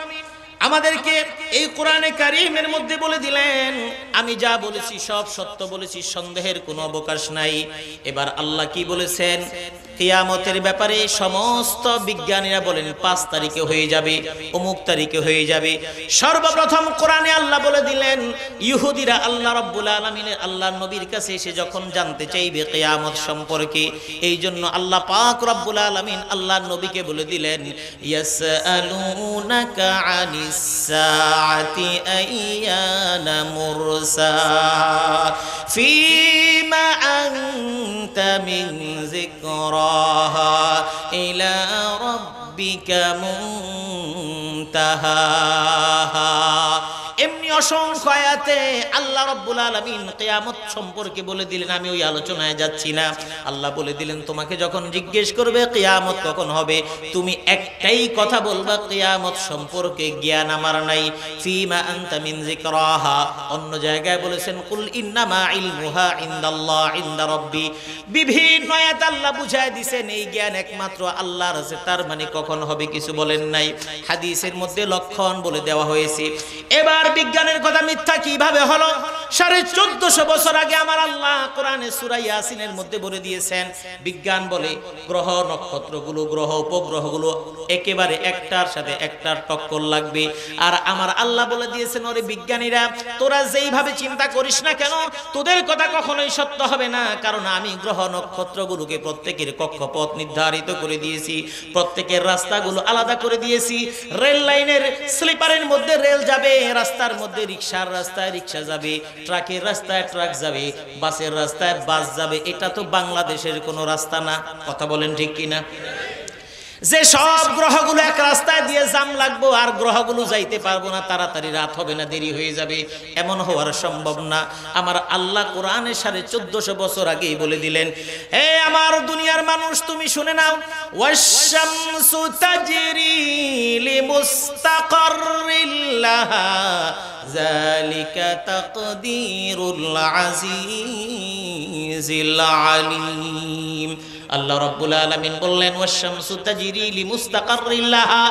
আমাদেরকে এই কোরআনে কারীমের মধ্যে বলে দিলেন, আমি যা বলেছি সব সত্য বলেছি, সন্দেহের কোনো অবকাশ নাই। এবার আল্লাহ কি বলেছেন? কিয়ামতের ব্যাপারে সমস্ত বিজ্ঞানীরা বলেন 5 তারিখে হয়ে যাবে, অমুক তারিখে হয়ে যাবে। সর্বপ্রথম কোরআনে আল্লাহ বলে দিলেন, ইহুদিরা আল্লাহ রাব্বুল আলামিনের আল্লাহর নবীর কাছে এসে যখন জানতে চাইবে কিয়ামত সম্পর্কে, এই জন্য আল্লাহ পাক রব্বুল আলামিন আল্লাহর নবীকে বলে দিলেন, ইয়াসআলুনাকা আনিস সাআতি আইয়ানা মুরসাহা ফীমা আনতা মিন যিকরাহা ইলা রাব্বিকা মুনতাহাহা। এমনি অসংখ্য আয়াতে আল্লাহ রাব্বুল আলামিন কিয়ামত সম্পর্কে বলে দিলেন। আমি ওই আলোচনায় যাচ্ছি না। আল্লাহ বলে দিলেন, তোমাকে যখন জিজ্ঞেস করবে কিয়ামত কখন হবে, তুমি একটাই কথা বলবা, কিয়ামত সম্পর্কে জ্ঞান আমার নাই। ফীমা আনতা মিন যিকরাহা। অন্য জায়গায় বলেছেন, কুল ইন্নামা ইলমুহা ইনদাল্লাহ ইনদা রাব্বি। বিভিন্ন আয়াত আল্লাহ বুঝায় দিবেন এই জ্ঞান একমাত্র আল্লাহর আছে, তার মানে কখন হবে কিছু বলেন নাই। হাদিসের মধ্যে লক্ষণ বলে দেওয়া হয়েছে। এবার বিজ্ঞানের কথা মিথ্যা কিভাবে হলো? 1450 বছর আগে আমার আল্লাহ কোরআনে সূরা ইয়াসিনের মধ্যে বলে দিয়েছেন, বিজ্ঞান বলে গ্রহ নক্ষত্রগুলো, গ্রহ উপগ্রহগুলো একেবারে একটার সাথে একটার টক্কর লাগবে। আর আমার আল্লাহ বলে দিয়েছেন, ওরে বিজ্ঞানীরা, তোরা যেইভাবে চিন্তা করিস না কেন, তোদের কথা কখনোই সত্য হবে না। কারণ আমি গ্রহ নক্ষত্রগুলোকে প্রত্যেকের কক্ষপথ নির্ধারিত করে দিয়েছি, প্রত্যেকের রাস্তাগুলো আলাদা করে দিয়েছি। রেল লাইনের স্লিপারের মধ্যে রেল যাবে, রাস্তার মধ্যে রিকশার রাস্তায় রিকশা যাবে, ট্রাকের রাস্তায় ট্রাক যাবে, বাসের রাস্তায় বাস যাবে। এটা তো বাংলাদেশের কোনো রাস্তা না। কথা বলেন ঠিক কিনা? যে সব গ্রহগুলো এক রাস্তায় দিয়ে জাম লাগবো আর গ্রহগুলো যাইতে পারবো না, তাড়াতাড়ি রাত হবে না, দেরি হয়ে যাবে, এমন হওয়ার সম্ভব না। আমার আল্লাহ কোরআনে 1450 বছর আগেই বলে দিলেন, হে আমার দুনিয়ার মানুষ, তুমি শুনে নাও, ওয়াশ-শামসু তাজরি লিমুস্তাকাররিল লাহা যালিকা তাকদীরুল আজিজিল আলীম। আল্লাহ রাব্বুল আলামিন বললেন, ওয়াশ-শামসু তাজরি লিমুস্তাকাররিল লাহা।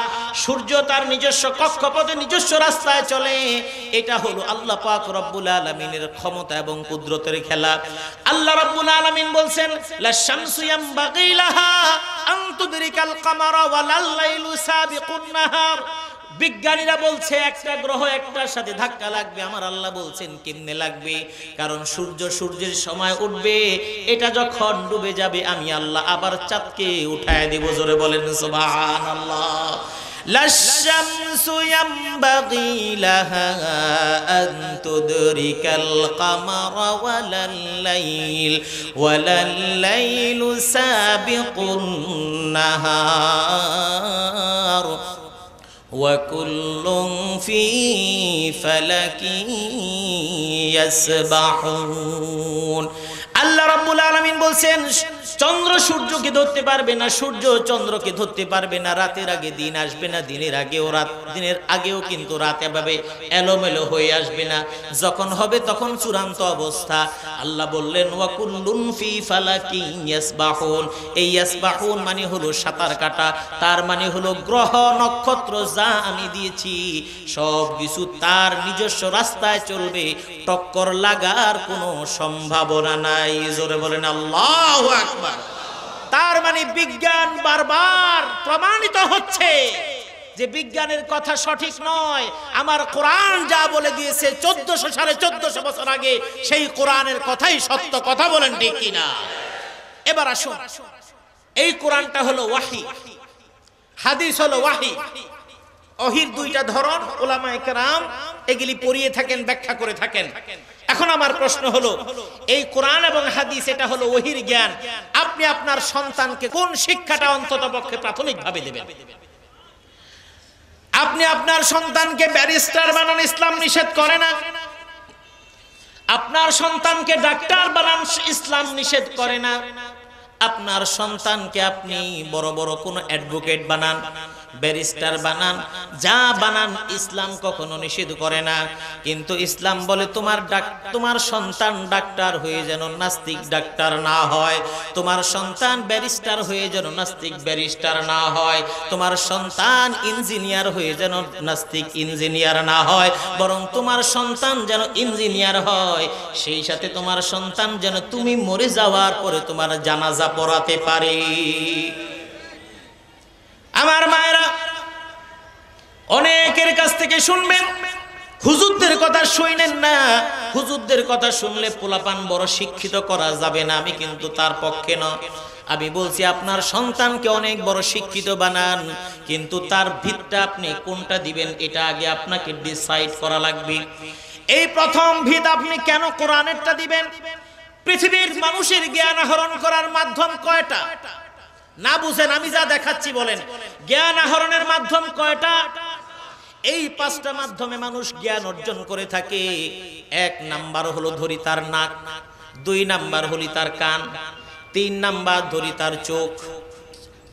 সূর্য তার নিজস্ব কক্ষপথে নিজস্ব রাস্তায় চলে। এটা হলো আল্লাহ পাক রব্বুল আলামিনের ক্ষমতা এবং কুদরতের খেলা। আল্লাহ রাব্বুল আলামিন বলছেন, লা-শামসু ইয়ামবাগি লাহা আন তুদরিকাল কামারা ওয়ালাল লাইলু সাবিকুন নাহার। বিজ্ঞানীরা বলছে একটা গ্রহ একটার সাথে ধাক্কা লাগবে, আমার আল্লাহ বলছেন কেমনে লাগবে? কারণ সূর্যের সময় উঠবে, এটা যখন ডুবে যাবে আমি আল্লাহ আবার চাঁদকে উঠায় দেব। জোরে বলেন সুবহানাল্লাহ। লাশ-শামসু ইয়ামবাগি লাহা আন তুদরিকাল কামারা ওয়ালাল লাইলু সাবিকুন নাহার وَكُلٌّ فِي فَلَكٍ يَسْبَحُونَ। আল্লাহ রাব্বুল আলামিন বলছেন, চন্দ্র সূর্যকে ধরতে পারবে না, সূর্য চন্দ্রকে ধরতে পারবে না। রাতের আগে দিন আসবে না, দিনের আগেও রাত, দিনের আগেও কিন্তু রাত এভাবে এলোমেলো হয়ে আসবে না। যখন হবে তখন চূড়ান্ত অবস্থা। আল্লাহ বললেন ওয়া কুল্লুন ফি ফালাকিন ইয়াসবাহুন। এই ইয়াসবাহুন মানে হলো সাঁতার কাটা, তার মানে হলো গ্রহ নক্ষত্র যা আমি দিয়েছি সব কিছু তার নিজস্ব রাস্তায় চলবে, টক্কর লাগার কোনো সম্ভাবনা নাই। জোরে বলেন আল্লাহু আকবার। তার মানে বিজ্ঞান বারবার প্রমাণিত হচ্ছে যে বিজ্ঞানের কথা সঠিক নয়। আমার কোরআন যা বলে দিয়েছে 1400 বছর আগে, সেই কোরআনের কথাই সত্য। কথা বলেন ঠিক কিনা? এবার আসুন, এই কোরআনটা হলো ওয়াহি, হাদিস হলো ওয়াহি। ওহির দুইটা ধরন, উলামায়ে কেরাম এগুলি পড়িয়ে থাকেন, ব্যাখ্যা করে থাকেন। এখন আমার প্রশ্ন হলো, এই কোরআন এবং হাদিস এটা হলো ওহির জ্ঞান, আপনি আপনার সন্তানকে কোন শিক্ষাটা অন্ততপক্ষে প্রাথমিকভাবে দেবেন? আপনি আপনার সন্তানকে ব্যারিস্টার বানান, ইসলাম নিষেধ করে না। আপনার সন্তানকে ডাক্তার বানান, ইসলাম নিষেধ করে না। আপনার সন্তানকে আপনি বড় বড় কোন অ্যাডভোকেট বানান, ব্যারিস্টার বানান, যা বানান ইসলাম কখনো নিষেধ করে না। কিন্তু ইসলাম বলে তোমার সন্তান ডাক্তার হয়ে যেন নাস্তিক ডাক্তার না হয়, তোমার সন্তান ব্যারিস্টার হয়ে যেন নাস্তিক ব্যারিস্টার না হয়, তোমার সন্তান ইঞ্জিনিয়ার হয়ে যেন নাস্তিক ইঞ্জিনিয়ার না হয়, বরং তোমার সন্তান যেন ইঞ্জিনিয়ার হয়, সেই সাথে তোমার সন্তান যেন তুমি মরে যাওয়ার পরে তোমার জানাজা পড়াতে পারে। আমার মায়েরা, অনেকের কাছ থেকে শুনবেন হুজুরদের কথা শুনেন না, হুজুরদের কথা শুনলে পোলাপান বড় শিক্ষিত করা যাবে না। আমি কিন্তু তার পক্ষে নয়। আমি বলছি আপনার সন্তানকে অনেক বড় শিক্ষিত বানান, কিন্তু তার ভিতটা আপনি কোনটা দিবেন এটা আগে আপনাকে ডিসাইড করা লাগবে। এই প্রথম ভিত আপনি কেন কোরআনেরটা দিবেন? পৃথিবীর মানুষের জ্ঞান আহরণ করার মাধ্যম কয়টা? না বুঝেন আমি যা দেখাচ্ছি বলেন, জ্ঞান আহরণের মাধ্যম কয়টা? এই 5টা মাধ্যমে মানুষ জ্ঞান অর্জন করে থাকে। 1 নাম্বার হলো ধরি তার নাক, 2 নাম্বার হলি তার কান, 3 নাম্বার ধরি তার চোখ,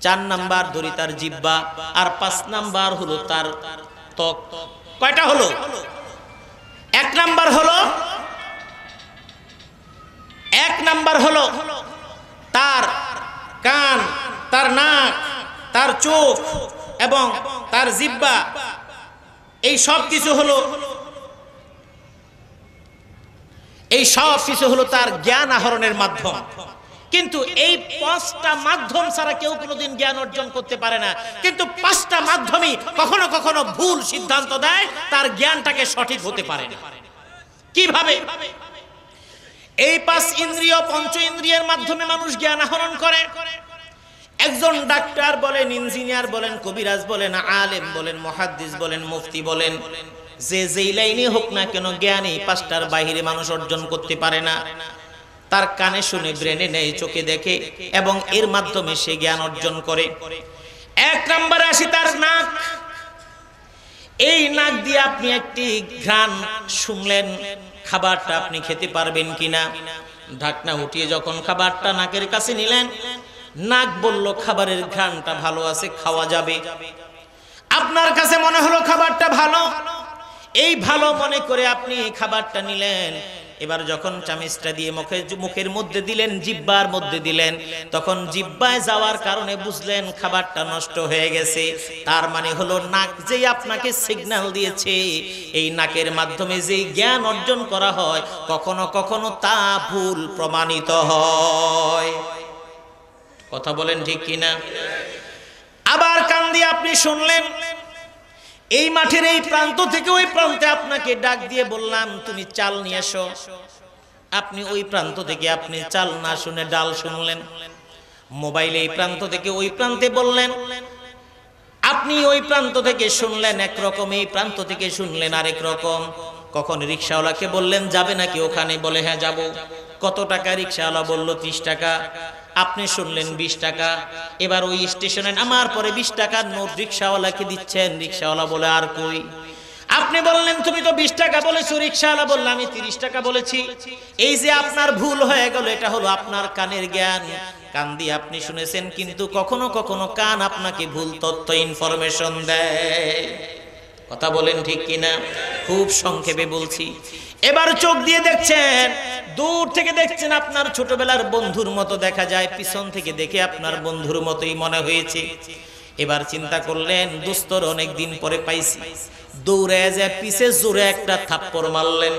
4 নাম্বার ধরি তার জিহ্বা, আর 5 নাম্বার হলো তার ত্বক। কয়টা হলো? 1 নাম্বার হলো তার কান, তার নাক, তার চোখ এবং তার জিহ্বা। এই সব কিছু হলো তার জ্ঞান আহরণের মাধ্যম। কিন্তু এই 5টা মাধ্যম ছাড়া কেউ কোনোদিন জ্ঞান অর্জন করতে পারে না। কিন্তু 5টা মাধ্যমই কখনো কখনো ভুল সিদ্ধান্ত দেয়, তার জ্ঞানটাকে সঠিক হতে পারে না। কিভাবে? এই 5 ইন্দ্রিয়, পঞ্চ ইন্দ্রিয়ের মাধ্যমে মানুষ জ্ঞান আহরণ করে। একজন ডাক্তার বলেন, ইঞ্জিনিয়ার বলেন, কবিরাজ বলেন, আলেম বলেন, মুহাদ্দিস বলেন, মুফতি বলেন, যেই লাইনে হোক না কেন জ্ঞান এই 5টার বাইরে মানুষ অর্জন করতে পারে না। তার কানে শুনে, ব্রেনে নেয়, চোখে দেখে এবং এর মাধ্যমে সে জ্ঞান অর্জন করে। 1 নম্বরে আসি তার নাক। এই নাক দিয়ে আপনি একটি ঘ্রাণ শুনলেন, খাবারটা আপনি খেতে পারবেন কিনা। ঢাকনা উঠিয়ে যখন খাবারটা নাকের কাছে নিলেন, নাক বলল খাবারের ঘ্রাণটা ভালো আছে, খাওয়া যাবে। আপনার কাছে মনে হলো খাবারটা ভালো, এই ভালো মনে করে আপনি খাবারটা নিলেন। এবার যখন চামচটা দিয়ে মুখের মধ্যে দিলেন, জিহ্বার মধ্যে দিলেন, তখন জিহ্বায় যাওয়ার কারণে বুঝলেন খাবারটা নষ্ট হয়ে গেছে। তার মানে হলো নাক যেই আপনাকে সিগন্যাল দিয়েছে, এই নাকের মাধ্যমে যেই জ্ঞান অর্জন করা হয় কখনো কখনো তা ভুল প্রমাণিত হয়। কথা বলেন ঠিক কিনা? আবার কান দিয়ে আপনি শুনলেন, এই মাঠের এই প্রান্ত থেকে ওই প্রান্তে আপনাকে ডাক দিয়ে বললাম তুমি চাল নিয়ে এসো। আপনি ওই প্রান্ত থেকে আপনি চাল না শুনে ডাল শুনলেন। মোবাইলে এই প্রান্ত থেকে ওই প্রান্তে বললেন, আপনি ওই প্রান্ত থেকে শুনলেন একরকম, এই প্রান্ত থেকে শুনলেন আরেক রকম। কখন রিকশাওয়ালাকে বললেন যাবে নাকি ওখানে, বলে হ্যাঁ যাব। কত টাকা? রিকশাওয়ালা বলল 30 টাকা। আপনি শুনলেন 20 টাকা। এবার ওই স্টেশনে নামার পরে 20 টাকার নোট রিকশাওয়ালাকে দিচ্ছেন, রিকশাওয়ালা বলে আর কই। আপনি বললেন তুমি তো 20 টাকা বলেছো, রিকশাওয়ালা বলল আমি 30 টাকা বলেছি। এই যে আপনার ভুল হয়ে গেল, এটা হলো আপনার কানের জ্ঞান, কান দিয়ে আপনি শুনেছেন, কিন্তু কখনো কখনো কান আপনাকে ভুল তথ্য ইনফরমেশন দেয়। কথা বলেন ঠিক কিনা? খুব সংক্ষেপে বলছি। এবার চোখ দিয়ে দেখছেন, দূর থেকে দেখছেন আপনার ছোটবেলার বন্ধুর মতো দেখা যায়, পিছন থেকে দেখে আপনার বন্ধুর মতোই মনে হয়েছে। এবার চিন্তা করলেন দোস্তর অনেক দিন পরে পাইছি, দৌড়ে যায় পিছে জোরে একটা থাপ্পড় মারলেন।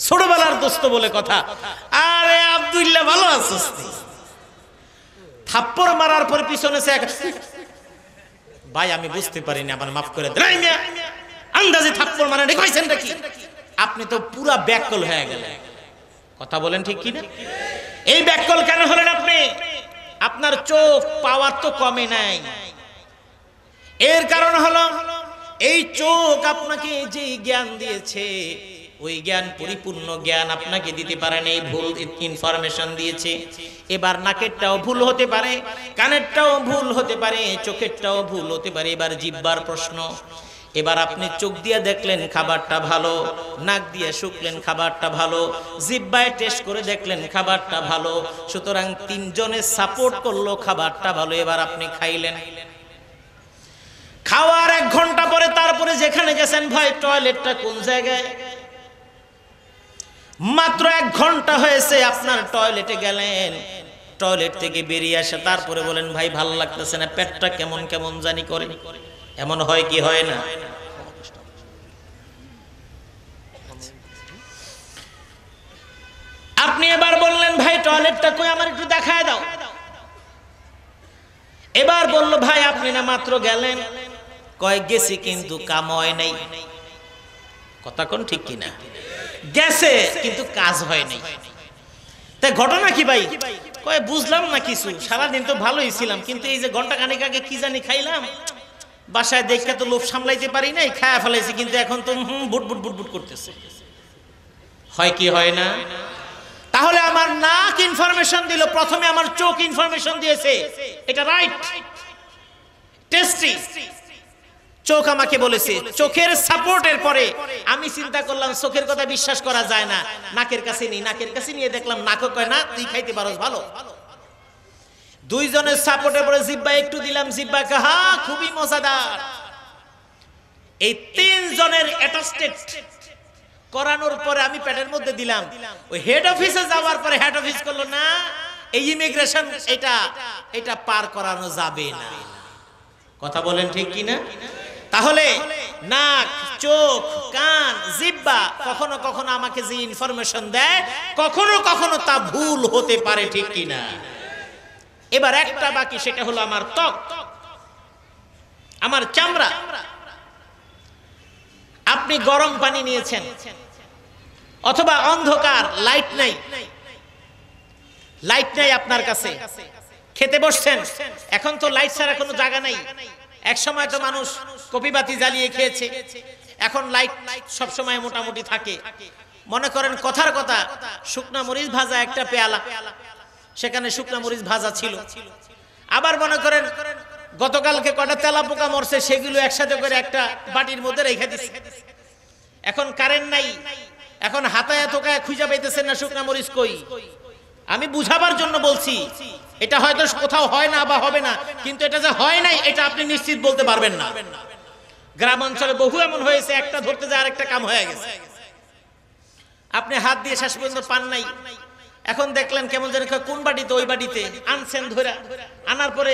ছোটবেলার দোস্ত বলে কথা, আরে আব্দুল্লাহ ভালো আছিস? থাপ্পড় মারার পরে পিছনে সে ভাই আমি বুঝতে পারিনি, আমার মাফ করে দেন, আন্দাজে থাপ্পড় মারা দেখাইছেন নাকি? আপনি তো পুরা ব্যাকল হয়ে গেলেন। কথা বলেন ঠিক কিনা? এই ব্যাকল কেন হলেন আপনি? আপনার চোখ পাওয়ার তো কমে নাই। এর কারণ হলো এই চোখ আপনাকে যে জ্ঞান দিয়েছে, ওই জ্ঞান পরিপূর্ণ জ্ঞান আপনাকে দিতে পারে না, এই ভুল ইনফরমেশন দিয়েছে। এবার নাকেরটাও ভুল হতে পারে, কানেরটাও ভুল হতে পারে, চোখেরটাও ভুল হতে পারে। এবার জিহ্বার প্রশ্ন। এবার আপনি চোখ দিয়ে দেখলেন খাবারটা ভালো, নাক দিয়ে শুকলেন খাবারটা ভালো, জিহ্বায় টেস্ট করে দেখলেন খাবারটা ভালো, সুতরাং তিনজনে সাপোর্ট করলো খাবারটা ভালো। এবার আপনি খাইলেন, খাওয়ার 1 ঘন্টা পরে তারপরে যেখানে গেছেন, ভাই টয়লেটটা কোন জায়গায়? মাত্র 1 ঘন্টা হয়েছে আপনার টয়লেটে গেলেন, টয়লেট থেকে বেরিয়ে আসে তারপরে বলেন ভাই ভালো লাগতেছে না, পেটটা কেমন কেমন জানি করে। এমন হয় কি হয় না? আপনি এবার বললেন ভাই টয়লেটটা কই, আমার একটু দেখায় দাও। এবার বলল ভাই আপনি না মাত্র গেলেন, কয় গেছি কিন্তু কাম হয় নাই। কথা কোন ঠিক কিনা? গেছে কিন্তু কাজ হয় নাই। তাই ঘটনা কি ভাই? কয় বুঝলাম না কিছু, সারাদিন তো ভালোই ছিলাম, কিন্তু এই যে ঘন্টা খানেক আগে কি জানি খাইলাম, বাসায় দেখে তো লোভ সামলাইতে পারি নাই, খায়া ফেলাইছি, কিন্তু এখন তো বুট বুট বুট বুট করতেছে। হয় কি হয় না? তাহলে আমার নাক ইনফরমেশন দিল, প্রথমে আমার চোখ ইনফরমেশন দিয়েছে, এটা রাইট টেস্টি। চোখ আমাকে বলেছে, চোখের সাপোর্টের পরে আমি চিন্তা করলাম চোখের কথা বিশ্বাস করা যায় না, নাকের কাছে নিই, নাকের কাছে নিয়ে দেখলাম নাকও কয় না তুই খাইতে পারোস ভালো। দুইজনের সাপোর্টের পরে জিহ্বা একটু দিলাম, জিহ্বা হা খুবই মজাদার। এই 3 জনের অ্যাটাস্টেড করানোর পরে আমি পেটের মধ্যে দিলাম, ওই হেড অফিসে যাওয়ার পরে হেড অফিস করলো না এই ইমিগ্রেশন এটা পার করানো যাবে না। কথা বলেন ঠিক কিনা? তাহলে নাক, চোখ, কান, জিহ্বা কখনো কখনো আমাকে যে ইনফরমেশন দেয়, কখনো কখনো তা ভুল হতে পারে, ঠিক কিনা? এবার একটা বাকি, সেটা হলো আমার ত্বক, আমার চামড়া। আপনি গরম পানি নিয়েছেন অথবা অন্ধকার, লাইট নাই আপনার কাছে, খেতে বসছেন, এখন তো লাইট ছাড়া কোনো জায়গা নাই। এক সময় তো মানুষ কপিবাতি জ্বালিয়ে খেয়েছে, এখন লাইট সব সময় মোটামুটি থাকে। মনে করেন কথার কথা, শুকনা মরিচ ভাজা একটা পেয়ালা, সেখানে শুকনা মরিচ ভাজা ছিল। আবার মনে করেন গতকালকে কটা তেলা পোকা মরছে, সেগুলো একসাথে করে একটা বাটির মধ্যে রেখে দিছে। এখন কারেন্ট নাই, এখন হাতায় তোকায় খুঁজে পাইতেছেন না শুকনা মরিচ কই। আমি বুঝাবার জন্য বলছি, এটা হয়তো কোথাও হয় না বা হবে না, কিন্তু এটা যে হয় নাই এটা আপনি নিশ্চিত বলতে পারবেন না। গ্রাম অঞ্চলে বহু এমন হয়েছে, একটা ধরতে যায় আরেকটা কাম হয়ে গেছে। আপনি হাত দিয়ে শেষ পর্যন্ত পান নাই, এখন দেখলেন কেমন যেন কোন বাটিতে, ওই বাটিতে আনছেন, ধরে আনার পরে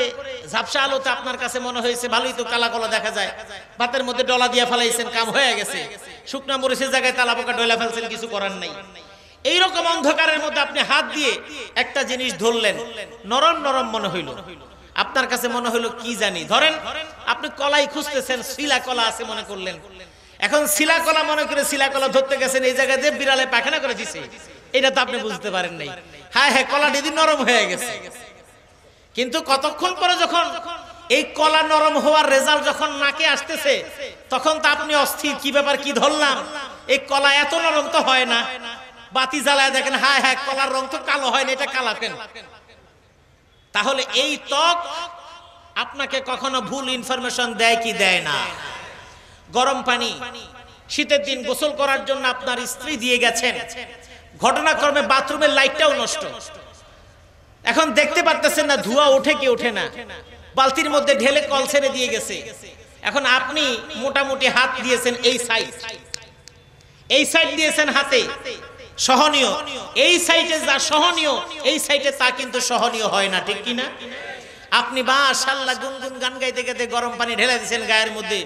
ঝাপসা আলোতে আপনার কাছে মনে হয়েছে ভালোই তো কালা কলা দেখা যায়, ভাতের মধ্যে ডলা দিয়ে ফেলাইছেন, কাম হয়ে গেছে। শুকনা মরিচের জায়গায় তালা পোকা ডলা ফেলছেন, কিছু করার নাই। এইরকম অন্ধকারের মধ্যে আপনি হাত দিয়ে একটা জিনিস ধরলেন, নরম নরম মনে হইল, আপনার কাছে মনে হইলো কি জানি, ধরেন আপনি কলাই খুঁজতেছেন, শিলা কলা আছে মনে করলেন, এখন শিলা কলা মনে করে শিলা কলা ধরতে গেছেন, এই জায়গায় যে বিড়ালে পায়খানা করে দিছে, এটা তো আপনি বুঝতে পারেন নাই। হ্যাঁ হ্যাঁ, কলা দিদি নরম হয়ে গেছে, কিন্তু কতক্ষণ পরে যখন এই কলা নরম হওয়ার রেজাল্ট যখন নাকে আসতেছে, তখন তো আপনি অস্থির, কি ব্যাপার, কি ধরলাম, এই কলা এত নরম তো হয় না। বাতি জ্বালায় দেখেন, হ্যাঁ হ্যাঁ কলার রং তো কালো হয় না, এটা কালা কেন? তাহলে এই ত্বক আপনাকে কখনো ভুল ইনফরমেশন দেয় কি দেয় না? গরম পানি, শীতের দিন গোসল করার জন্য আপনার স্ত্রী দিয়ে গেছেন, ঘটনাক্রমে বাথরুমের লাইটটাও নষ্ট, এখন দেখতে পারতেছেন না ধোঁয়া ওঠে কি ওঠে না, বালতির মধ্যে ঢেলে কল ছেড়ে দিয়ে গেছে। এখন আপনি মোটামুটি হাত দিয়েছেন এই সাইড দিয়েছেন হাতে, সহনীয়। এই সাইডে যা সহনীয় এই সাইডে তা কিন্তু সহনীয় হয় না, ঠিক কিনা? আপনি মাশাআল্লাহ গুনগুন গান গাইতে গাইতে গরম পানি ঢেলে দিয়েছেন গায়ের মধ্যে,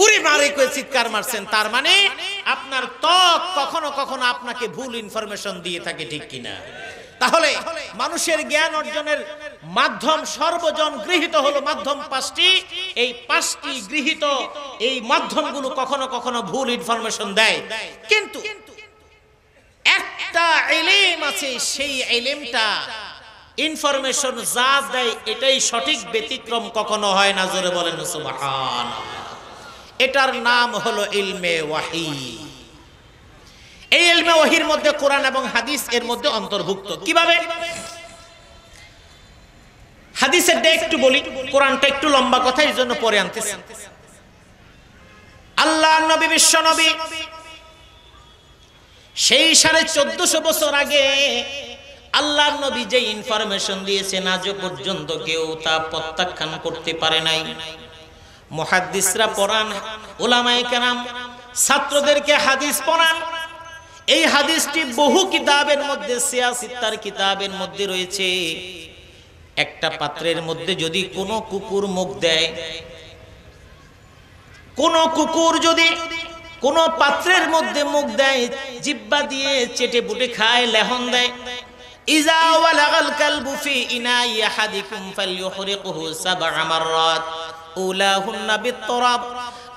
উড়ি মারে করে চিৎকার মারছেন। তার মানে আপনার ত্বক কখনো কখনো আপনাকে ভুল ইনফরমেশন দিয়ে থাকে, ঠিক কিনা? তাহলে মানুষের জ্ঞান অর্জনের মাধ্যম সর্বজন গৃহীত হলো মাধ্যম পাঁচটি। এই পাঁচটি গৃহীত এই মাধ্যমগুলো কখনো কখনো ভুল ইনফরমেশন দেয়, কিন্তু একটা ইলম আছে, সেই ইলমটা ইনফরমেশন যা দেয় এটাই সঠিক, ব্যতিক্রম কখনো হয় না। জোরে বলেন সুবহানাল্লাহ। এটার নাম হলো ইলমে ওয়াহি। এই ইলমে ওয়াহির মধ্যে কোরআন এবং হাদিস এর মধ্যে অন্তর্ভুক্ত। কিভাবে? হাদিসের ডে একটু বলি, কোরআনটা একটু লম্বা কথা, এই জন্য পরে আনতেছি। আল্লাহ নবী, বিশ্ব নবী, সেই 1450 বছর আগে আল্লাহর নবী যে ইনফরমেশন দিয়েছেন আজ পর্যন্ত কেউ তা প্রত্যাখ্যান করতে পারে নাই। মুহাদ্দিসরা পড়ান, উলামায়ে কেরাম ছাত্রদেরকে হাদিস পড়ান। এই হাদিসটি বহু কিতাবের মধ্যে, সিয়াসিত্তার কিতাবের মধ্যে রয়েছে। একটা পাত্রের মধ্যে যদি কোনো কুকুর মুখ দেয়, কোন কুকুর যদি কোন পাত্রের মধ্যে মুখ দেয়, জিহ্বা দিয়ে চেটে পুটে খায়, লেহন দেয়, ইজা ওয়ালাগাল কালবু ফি ইনাই আহাদিকুম ফালইউহরিকুহু সাবআ মাররাত উলাহুন্না বিত্তরাব।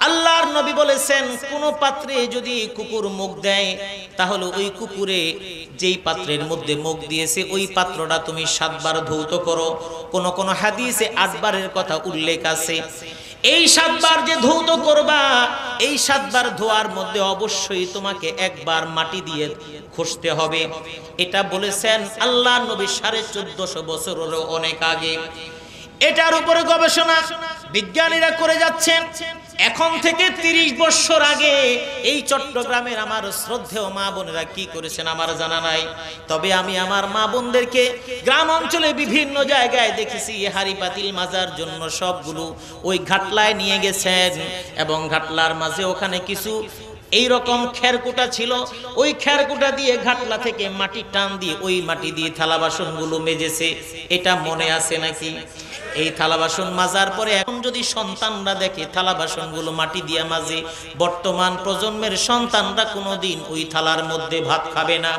আল্লাহর নবী বলেছেন, কোন পাত্রে যদি কুকুর মুখ দেয় তাহলে ওই কুকুরে যেই পাত্রের মধ্যে মুখ দিয়েছে ওই পাত্রটা তুমি 7 বার ধৌত করো। কোন কোন হাদিসে 8 বারের কথা উল্লেখ আছে। এই 7 বার যে ধৌত করবা, এই 7 বার ধোয়ার মধ্যে অবশ্যই তোমাকে একবার মাটি দিয়ে ঘষতে হবে। এটা বলেছেন আল্লাহর নবী 1450 বছরেরও অনেক আগে। এটার উপরে গবেষণা বিজ্ঞানীরা করে যাচ্ছেন। এখন থেকে 30 বছর আগে এই চট্টগ্রামের আমার শ্রদ্ধেয় মা বোনেরা কি করেছেন আমার জানা নাই, তবে আমি আমার মা বোনদেরকে গ্রাম অঞ্চলে বিভিন্ন জায়গায় দেখেছি হাড়ি পাতিল মাজার জন্য সবগুলো ওই ঘাটলায় নিয়ে গেছেন, এবং ঘাটলার মাঝে ওখানে কিছু এইরকম খেরকুটা ছিল, ওই খেরকুটা দিয়ে ঘাটলা থেকে মাটি টান দিয়ে ওই মাটি দিয়ে থালা বাসনগুলো মেজেছে। এটা মনে আছে নাকি? এই থালা বাসন মাজার পরে এখন যদি সন্তানরা দেখে থালা বাসনগুলো মাটি দিয়ে মাজে, বর্তমান প্রজন্মের সন্তানরা কোনোদিন ওই থালার মধ্যে ভাত খাবে না।